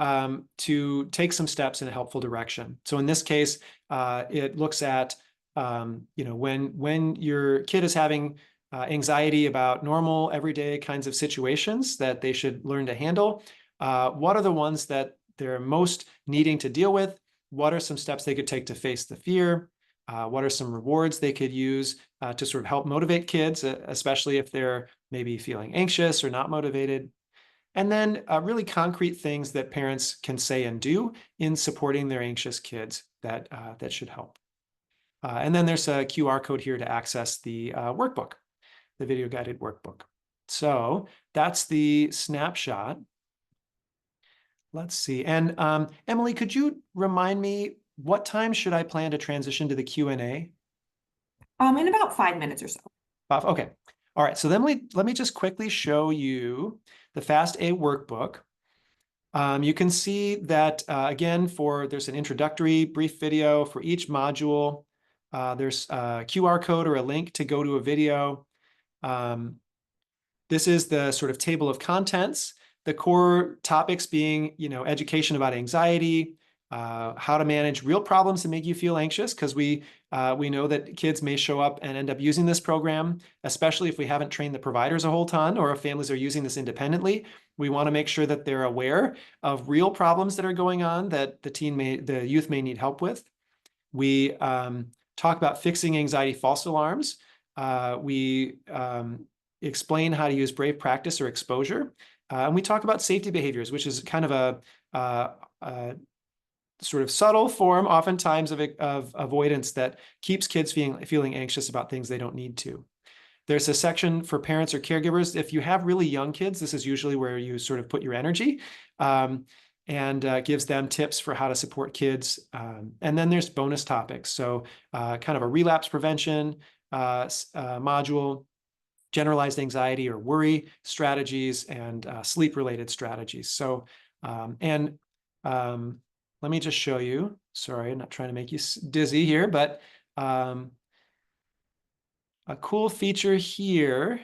take some steps in a helpful direction. So in this case, it looks at when your kid is having anxiety about normal, everyday kinds of situations that they should learn to handle, what are the ones that they're most needing to deal with? What are some steps they could take to face the fear? What are some rewards they could use to sort of help motivate kids, especially if they're maybe feeling anxious or not motivated? And then really concrete things that parents can say and do in supporting their anxious kids that should help. And then there's a QR code here to access the workbook, the video guided workbook. So that's the snapshot. Let's see. And Emily, could you remind me what time should I plan to transition to the Q&A? In about 5 minutes or so. Okay. All right. So then let me just quickly show you the FAST-A workbook. You can see that, again, there's an introductory brief video for each module. There's a QR code or a link to go to a video. This is the sort of table of contents, the core topics being, education about anxiety, how to manage real problems that make you feel anxious, because we know that kids may show up and end up using this program, especially if we haven't trained the providers a whole ton or if families are using this independently. We want to make sure that they're aware of real problems that are going on that the youth may need help with. We talk about fixing anxiety false alarms. We explain how to use brave practice or exposure. And we talk about safety behaviors, which is kind of a sort of subtle form, oftentimes, of avoidance that keeps kids feeling anxious about things they don't need to. There's a section for parents or caregivers. If you have really young kids, this is usually where you sort of put your energy, and gives them tips for how to support kids. And then there's bonus topics. So kind of a relapse prevention module, generalized anxiety or worry strategies, and sleep-related strategies. So, let me just show you. Sorry, I'm not trying to make you dizzy here, but a cool feature here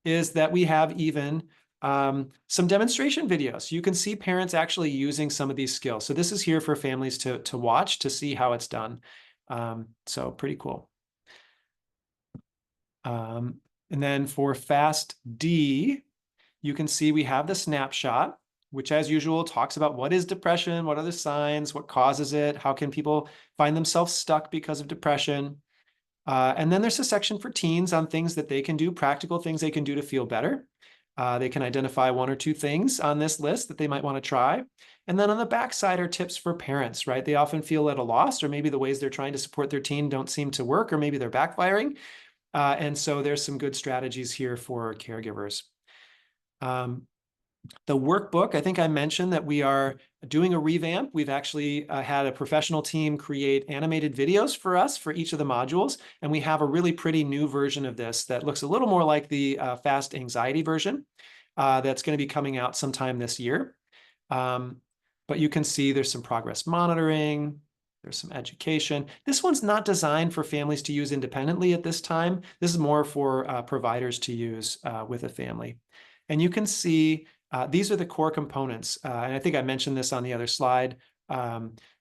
is that we have even some demonstration videos. You can see parents actually using some of these skills. So this is here for families to watch, to see how it's done. So pretty cool. And then for Fast D, you can see we have the snapshot, which as usual talks about what is depression, what are the signs, what causes it, how can people find themselves stuck because of depression. And then there's a section for teens on things that they can do, practical things they can do to feel better. They can identify 1 or 2 things on this list that they might want to try. And then on the back side are tips for parents, right? They often feel at a loss, or maybe the ways they're trying to support their teen don't seem to work, or maybe they're backfiring. And so there's some good strategies here for caregivers. The workbook, I think I mentioned that we are doing a revamp. We've actually had a professional team create animated videos for us for each of the modules. And we have a really pretty new version of this that looks a little more like the fast anxiety version that's going to be coming out sometime this year. But you can see there's some progress monitoring. There's some education. This one's not designed for families to use independently at this time. This is more for providers to use with a family. And you can see these are the core components. And I think I mentioned this on the other slide.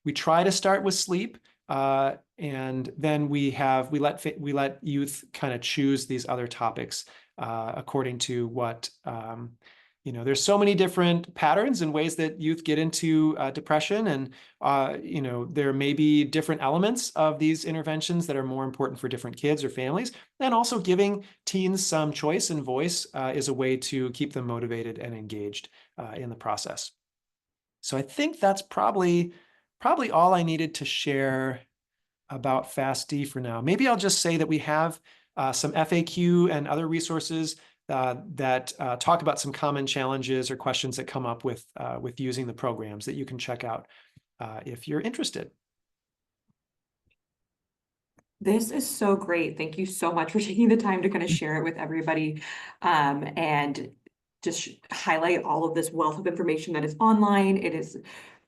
We try to start with sleep, and then we let youth kind of choose these other topics according to what there's so many different patterns and ways that youth get into depression, and there may be different elements of these interventions that are more important for different kids or families. And also giving teens some choice and voice is a way to keep them motivated and engaged in the process. So I think that's probably all I needed to share about FAST-D for now. Maybe I'll just say that we have some FAQ and other resources that talk about some common challenges or questions that come up with using the programs that you can check out if you're interested. This is so great. Thank you so much for taking the time to kind of share it with everybody, and just highlight all of this wealth of information that is online. It is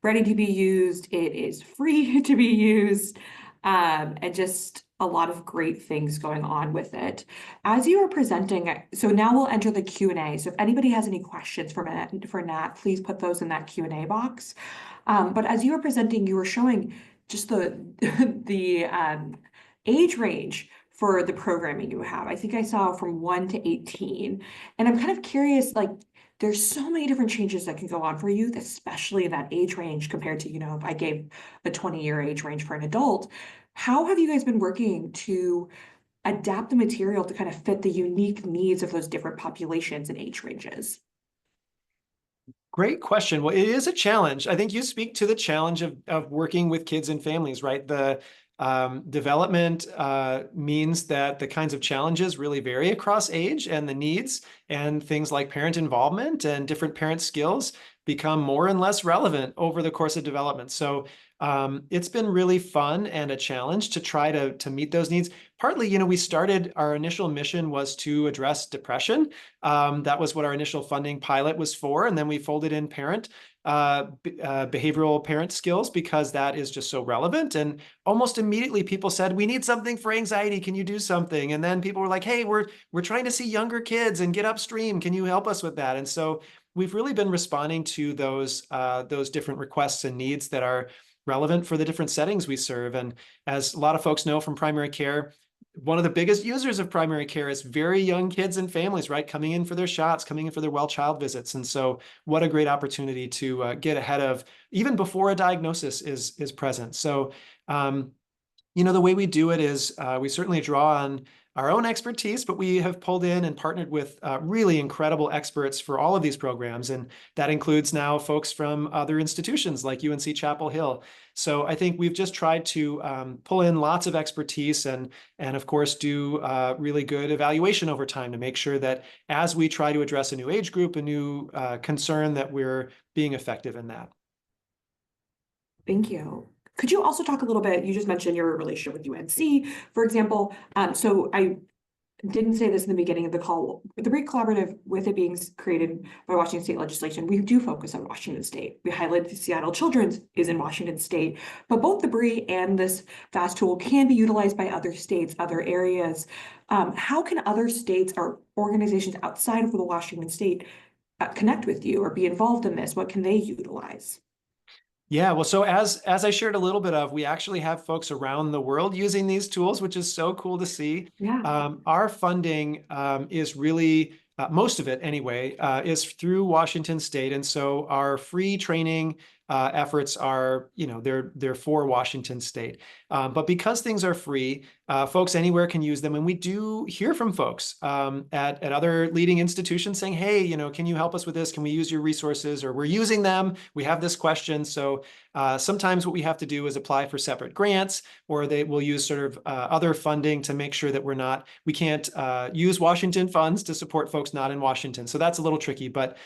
ready to be used. It is free to be used, and just a lot of great things going on with it. As you are presenting, so now we'll enter the Q&A. So if anybody has any questions for Nat, please put those in that Q&A box. But as you were presenting, you were showing just the age range for the programming you have. I think I saw from 1 to 18. And I'm kind of curious, like, there's so many different changes that can go on for youth, especially in that age range compared to, if I gave a 20-year age range for an adult. How have you guys been working to adapt the material to kind of fit the unique needs of those different populations and age ranges? Great question. Well, it is a challenge. I think you speak to the challenge of working with kids and families, right? The development means that the kinds of challenges really vary across age, and the needs and things like parent involvement and different parent skills become more and less relevant over the course of development. So it's been really fun and a challenge to try to meet those needs. Partly, we started, our initial mission was to address depression. That was what our initial funding pilot was for. And then we folded in behavioral parent skills because that is just so relevant. And almost immediately people said, we need something for anxiety. Can you do something? And then people were like, hey, we're trying to see younger kids and get upstream. Can you help us with that? And so we've really been responding to those different requests and needs that are relevant for the different settings we serve. And as a lot of folks know from primary care, one of the biggest users of primary care is very young kids and families, right? Coming in for their shots, coming in for their well child visits. And so what a great opportunity to get ahead of even before a diagnosis is present. So, the way we do it is we certainly draw on our own expertise, but we have pulled in and partnered with really incredible experts for all of these programs. And that includes now folks from other institutions like UNC Chapel Hill. So I think we've just tried to pull in lots of expertise and of course, do really good evaluation over time to make sure that as we try to address a new age group, a new concern, that we're being effective in that. Thank you. Could you also talk a little bit, you just mentioned your relationship with UNC, for example. So I didn't say this in the beginning of the call. The Bree Collaborative, with it being created by Washington State legislation, we do focus on Washington State. We highlight the Seattle Children's is in Washington State, but both the Bree and this FAST tool can be utilized by other states, other areas. How can other states or organizations outside of the Washington State connect with you or be involved in this? What can they utilize? Yeah, well, so as I shared a little bit of, we actually have folks around the world using these tools, which is so cool to see. Yeah. Our funding is really, most of it anyway, is through Washington State. And so our free training efforts are, they're for Washington State. But because things are free, folks anywhere can use them. And we do hear from folks at other leading institutions saying, hey, can you help us with this? Can we use your resources? Or we're using them. We have this question. So sometimes what we have to do is apply for separate grants, or they will use sort of other funding to make sure that we can't use Washington funds to support folks not in Washington. So that's a little tricky, but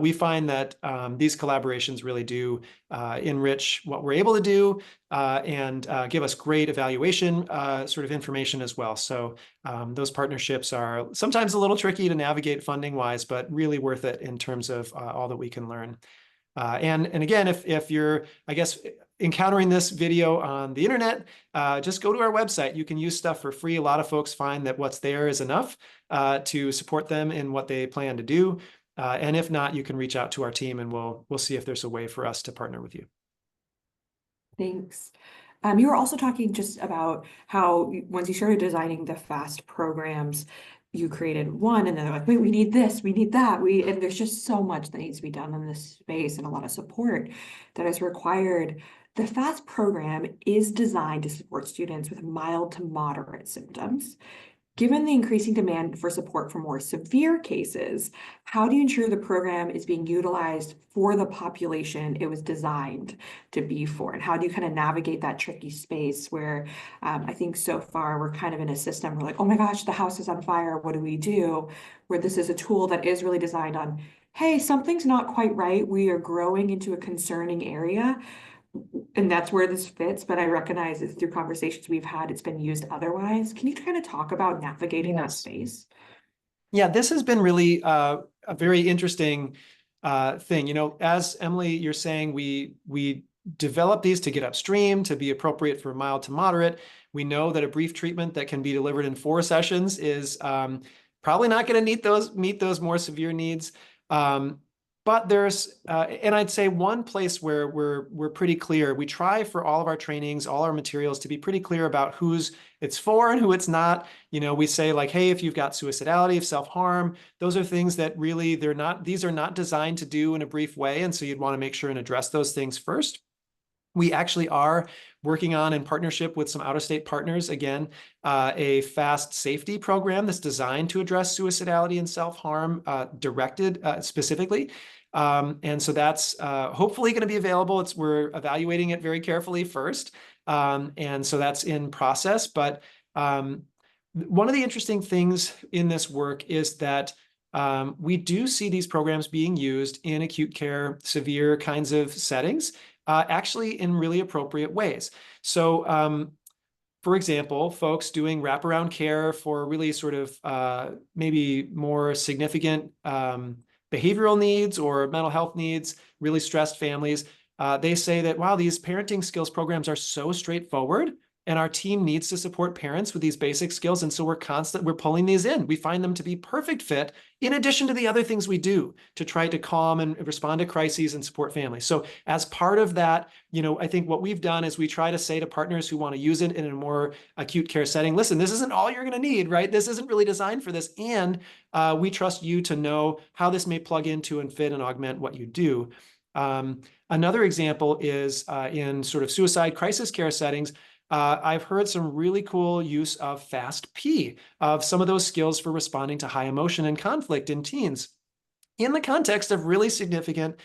we find that these collaborations really do enrich what we're able to do and give us great evaluation sort of information as well. So those partnerships are sometimes a little tricky to navigate funding wise, but really worth it in terms of all that we can learn. And again, if you're, I guess, encountering this video on the internet, just go to our website. You can use stuff for free. A lot of folks find that what's there is enough to support them in what they plan to do. And if not, you can reach out to our team and we'll see if there's a way for us to partner with you. Thanks. You were also talking just about how once you started designing the FAST programs, you created one and then they're like, wait, we need this, we need that. And there's just so much that needs to be done in this space and a lot of support that is required. The FAST program is designed to support students with mild to moderate symptoms. Given the increasing demand for support for more severe cases, how do you ensure the program is being utilized for the population it was designed to be for? And how do you kind of navigate that tricky space where I think so far we're kind of in a system, we're like, oh my gosh, the house is on fire, what do we do? Where this is a tool that is really designed on, hey, something's not quite right, we are growing into a concerning area. And that's where this fits, but I recognize that through conversations we've had, it's been used otherwise. Can you kind of talk about navigating that space? Yeah, this has been really a very interesting thing. As Emily, you're saying, we develop these to get upstream, to be appropriate for mild to moderate. We know that a brief treatment that can be delivered in 4 sessions is probably not going to meet those more severe needs. But there's, and I'd say one place where we're pretty clear, we try for all of our trainings, all our materials to be pretty clear about who's it's for and who it's not. We say like, hey, if you've got suicidality, if self-harm, those are things that really these are not designed to do in a brief way. And so you'd want to make sure and address those things first. We actually are working on, in partnership with some out-of-state partners, again, a FAST safety program that's designed to address suicidality and self-harm directed specifically. And so that's hopefully going to be available. We're evaluating it very carefully first. And so that's in process. But one of the interesting things in this work is that we do see these programs being used in acute care, severe kinds of settings, actually in really appropriate ways. So, for example, folks doing wraparound care for really sort of maybe more significant behavioral needs or mental health needs, really stressed families, they say that, wow, these parenting skills programs are so straightforward And our team needs to support parents with these basic skills. And so we're pulling these in. We find them to be perfect fit in addition to the other things we do to try to calm and respond to crises and support families. So as part of that, I think what we've done is we try to say to partners who want to use it in a more acute care setting, listen, this isn't all you're going to need, right? This isn't really designed for this. And we trust you to know how this may plug into and fit and augment what you do. Another example is in sort of suicide crisis care settings. I've heard some really cool use of fast P, of some of those skills for responding to high emotion and conflict in teens in the context of really significant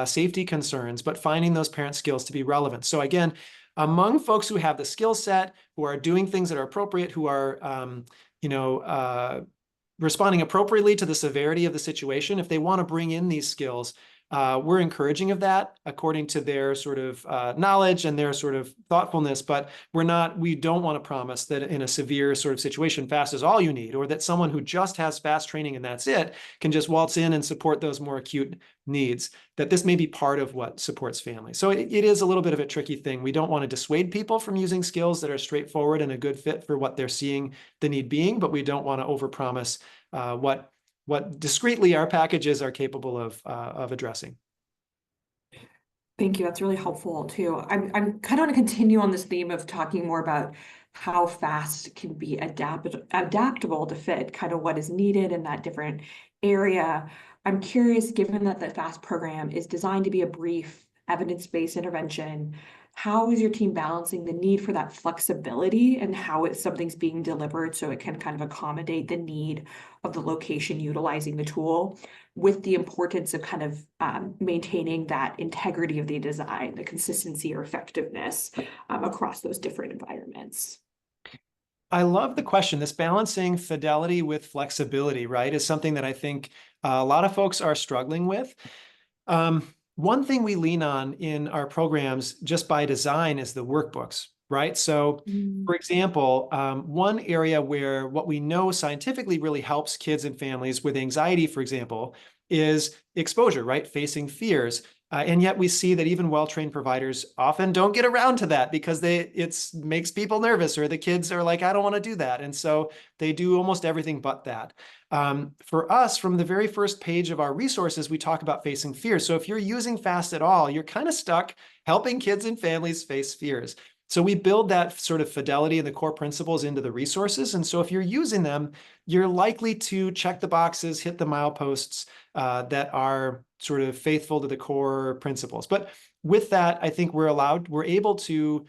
safety concerns, but finding those parent skills to be relevant. So again, among folks who have the skill set, who are doing things that are appropriate, who are responding appropriately to the severity of the situation, if they want to bring in these skills, we're encouraging of that according to their sort of knowledge and their sort of thoughtfulness, but we don't want to promise that in a severe sort of situation, fast is all you need, or that someone who just has fast training and that's it can just waltz in and support those more acute needs, that this may be part of what supports families. So it is a little bit of a tricky thing. We don't want to dissuade people from using skills that are straightforward and a good fit for what they're seeing the need being, but we don't want to overpromise what discreetly our packages are capable of addressing. Thank you. That's really helpful too. I'm kind of want to continue on this theme of talking more about how fast can be adaptable to fit kind of what is needed in that different area. I'm curious, given that the FAST program is designed to be a brief evidence-based intervention, how is your team balancing the need for that flexibility and how something's being delivered so it can kind of accommodate the need of the location utilizing the tool, with the importance of kind of maintaining that integrity of the design, the consistency or effectiveness across those different environments? I love the question. This balancing fidelity with flexibility, right, is something that I think a lot of folks are struggling with. One thing we lean on in our programs just by design is the workbooks, right? So, for example, one area where what we know scientifically really helps kids and families with anxiety, for example, is exposure, right? Facing fears. And yet we see that even well-trained providers often don't get around to that because it makes people nervous, or the kids are like, I don't want to do that. And so they do almost everything but that. For us, from the very first page of our resources, we talk about facing fears. So if you're using FAST at all, you're kind of stuck helping kids and families face fears. So we build that sort of fidelity and the core principles into the resources. And so if you're using them, you're likely to check the boxes, hit the mileposts that are sort of faithful to the core principles. But with that, I think we're able to,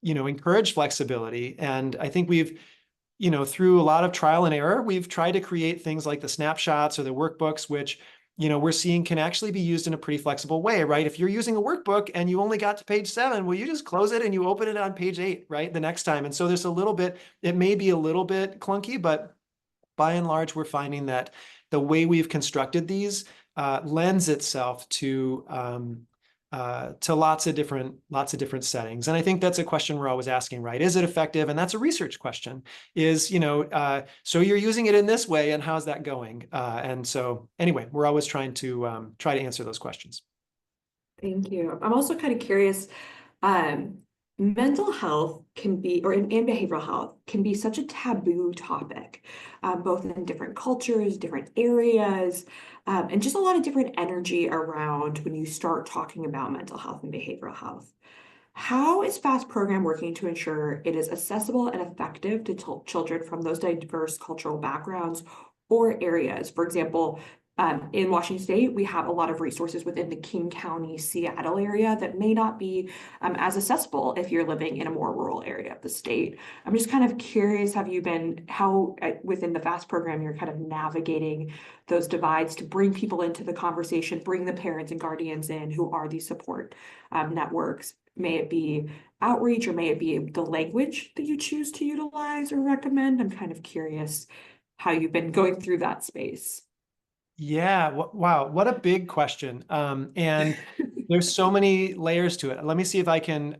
encourage flexibility. And I think we've, through a lot of trial and error, we've tried to create things like the snapshots or the workbooks, which we're seeing can actually be used in a pretty flexible way, right? If you're using a workbook and you only got to page 7, well, you just close it and you open it on page 8, right? The next time. And so it may be a little bit clunky, but by and large, we're finding that the way we've constructed these lends itself to lots of different settings. And I think that's a question we're always asking, right? Is it effective? And that's a research question. So you're using it in this way, and how's that going? And so anyway, we're always trying to answer those questions. Thank you. I'm also kind of curious, mental health can be, or in behavioral health can be such a taboo topic, both in different cultures, different areas, and just a lot of different energy around when you start talking about mental health and behavioral health. How is FAST program working to ensure it is accessible and effective to children from those diverse cultural backgrounds or areas? For example, in Washington State, we have a lot of resources within the King County, Seattle area that may not be as accessible if you're living in a more rural area of the state. I'm just kind of curious, how within the FAST program, you're kind of navigating those divides to bring people into the conversation, bring the parents and guardians in who are these support networks. May it be outreach, or may it be the language that you choose to utilize or recommend? I'm kind of curious how you've been going through that space. Yeah, wow, what a big question. And there's so many layers to it. Let me see if I can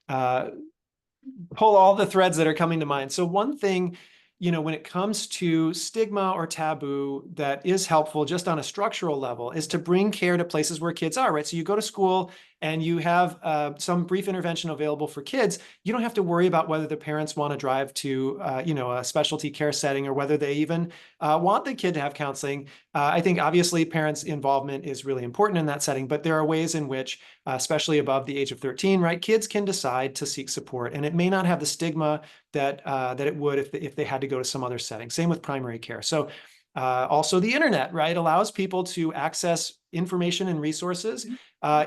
pull all the threads that are coming to mind. So one thing, when it comes to stigma or taboo that is helpful just on a structural level is to bring care to places where kids are, right? So you go to school and you have some brief intervention available for kids, you don't have to worry about whether the parents want to drive to a specialty care setting or whether they even want the kid to have counseling. I think obviously parents' involvement is really important in that setting, but there are ways in which, especially above the age of 13, right, kids can decide to seek support, and it may not have the stigma that it would if they had to go to some other setting. Same with primary care. So also the internet, right, allows people to access information and resources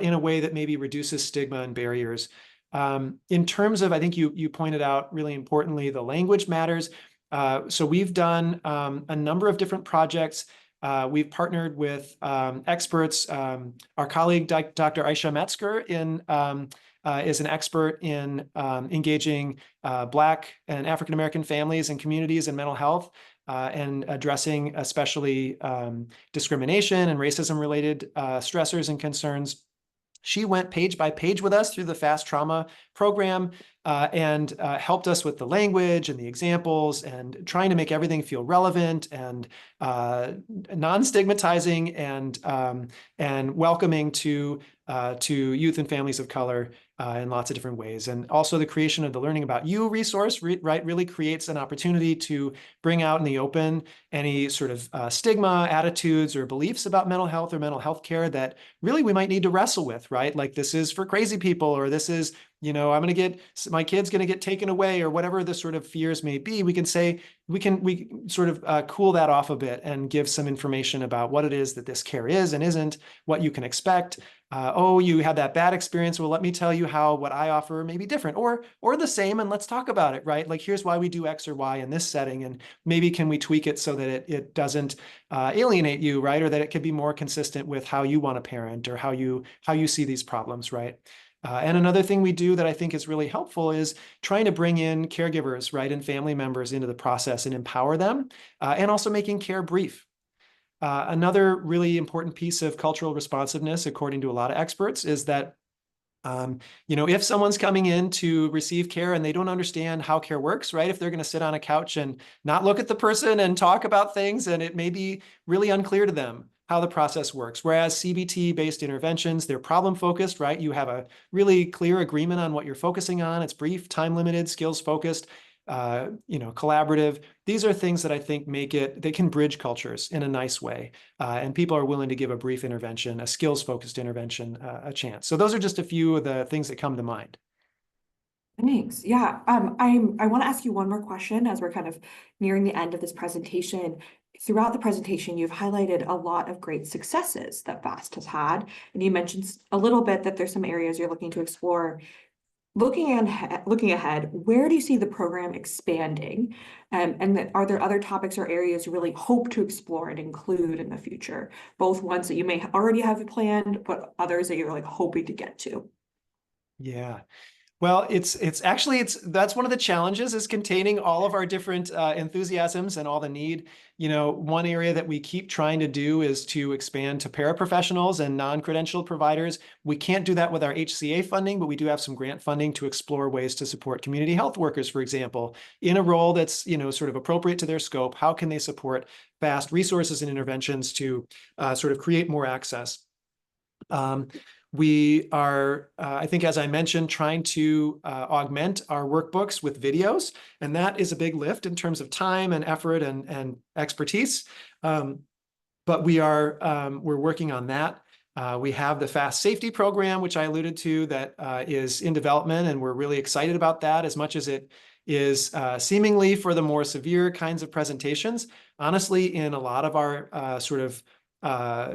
in a way that maybe reduces stigma and barriers. In terms of, I think you pointed out really importantly, the language matters. So we've done a number of different projects. We've partnered with experts. Our colleague, Dr. Aisha Metzger, is an expert in engaging Black and African-American families and communities in mental health and addressing especially discrimination and racism-related stressors and concerns. She went page by page with us through the FAST trauma program and helped us with the language and the examples and trying to make everything feel relevant and non-stigmatizing and welcoming to youth and families of color in lots of different ways. And also the creation of the Learning About You resource, right, really creates an opportunity to bring out in the open any sort of stigma, attitudes, or beliefs about mental health or mental health care that really we might need to wrestle with, right? Like this is for crazy people, or this is, my kid's going to get taken away, or whatever the sort of fears may be. We can say, we sort of cool that off a bit and give some information about what it is that this care is and isn't, what you can expect. You had that bad experience. Well, let me tell you how what I offer may be different or the same, and let's talk about it, right? Like, here's why we do X or Y in this setting, and maybe can we tweak it so that it doesn't alienate you, right? Or that it could be more consistent with how you want to parent or how you see these problems, right? And another thing we do that I think is really helpful is trying to bring in caregivers, right, and family members into the process and empower them, and also making care brief. Another really important piece of cultural responsiveness, according to a lot of experts, is that if someone's coming in to receive care and they don't understand how care works, right? If they're going to sit on a couch and not look at the person and talk about things, and it may be really unclear to them how the process works. Whereas CBT-based interventions, they're problem-focused, right? You have a really clear agreement on what you're focusing on. It's brief, time-limited, skills-focused, collaborative. These are things that I think they can bridge cultures in a nice way. And people are willing to give a brief intervention, a skills-focused intervention, a chance. So those are just a few of the things that come to mind. Thanks. Yeah. I want to ask you one more question as we're kind of nearing the end of this presentation. Throughout the presentation, you've highlighted a lot of great successes that FAST has had. And you mentioned a little bit that there's some areas you're looking to explore. Looking ahead, where do you see the program expanding? Are there other topics or areas you really hope to explore and include in the future? Both ones that you may already have planned, but others that you're like hoping to get to. Yeah. Well, that's one of the challenges, is containing all of our different enthusiasms and all the need. One area that we keep trying to do is to expand to paraprofessionals and non-credentialed providers. We can't do that with our HCA funding, but we do have some grant funding to explore ways to support community health workers, for example, in a role that's, sort of appropriate to their scope. How can they support FAST resources and interventions to sort of create more access? We are, I think, as I mentioned, trying to augment our workbooks with videos, and that is a big lift in terms of time and effort and expertise. But we're working on that. We have the FAST safety program, which I alluded to, that is in development, and we're really excited about that, as much as it is seemingly for the more severe kinds of presentations. Honestly, in a lot of our sort of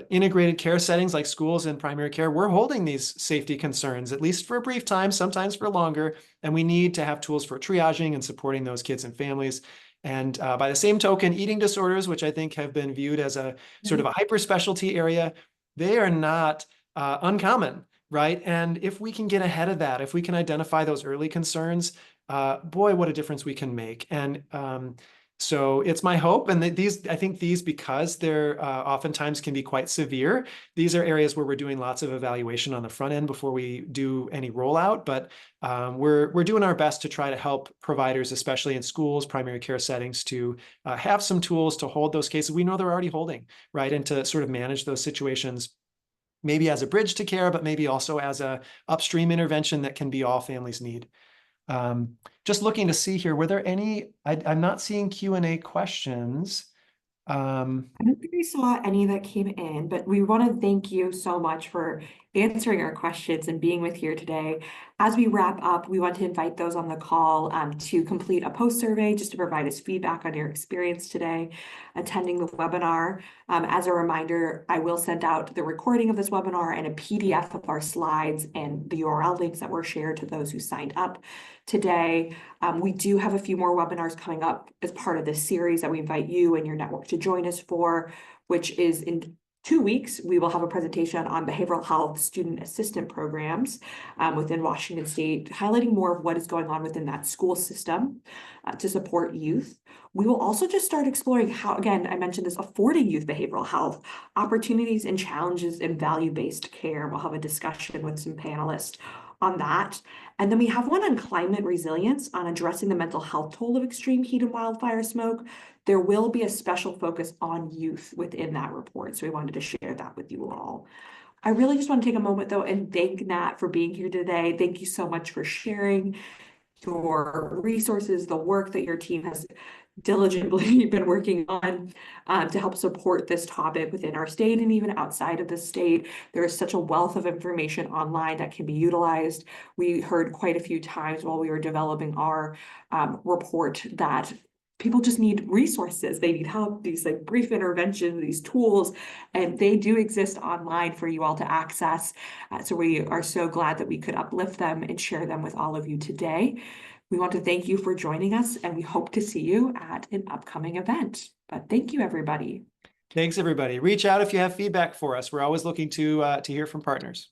integrated care settings like schools and primary care, we're holding these safety concerns, at least for a brief time, sometimes for longer, and we need to have tools for triaging and supporting those kids and families. And by the same token, eating disorders, which I think have been viewed as a sort of a hyper specialty area, they are not uncommon, right? And if we can get ahead of that, if we can identify those early concerns, boy, what a difference we can make. And so it's my hope, and I think these, because they're oftentimes can be quite severe, these are areas where we're doing lots of evaluation on the front end before we do any rollout. But we're doing our best to try to help providers, especially in schools, primary care settings, to have some tools to hold those cases we know they're already holding, right, and to sort of manage those situations maybe as a bridge to care, but maybe also as a upstream intervention that can be all families need. Just looking to see here, were there any, I'm not seeing Q&A questions. I don't think we saw any that came in, but we want to thank you so much for answering our questions and being with here today. As we wrap up, we want to invite those on the call to complete a post survey just to provide us feedback on your experience today attending the webinar. As a reminder, I will send out the recording of this webinar and a PDF of our slides and the URL links that were shared to those who signed up today. We do have a few more webinars coming up as part of this series that we invite you and your network to join us for, which is in 2 weeks. We will have a presentation on behavioral health student assistant programs within Washington State, highlighting more of what is going on within that school system to support youth. We will also just start exploring how, again, I mentioned this, affording youth behavioral health, opportunities and challenges in value-based care. We'll have a discussion with some panelists on that. And then we have one on climate resilience, on addressing the mental health toll of extreme heat and wildfire smoke. There will be a special focus on youth within that report. So we wanted to share that with you all. I really just want to take a moment though and thank Nat for being here today. Thank you so much for sharing your resources, the work that your team has diligently been working on to help support this topic within our state and even outside of the state. There is such a wealth of information online that can be utilized. We heard quite a few times while we were developing our report that people just need resources. They need help, these like brief interventions, these tools, and they do exist online for you all to access. So we are so glad that we could uplift them and share them with all of you today. We want to thank you for joining us, and we hope to see you at an upcoming event. But thank you, everybody. Thanks, everybody. Reach out if you have feedback for us. We're always looking to hear from partners.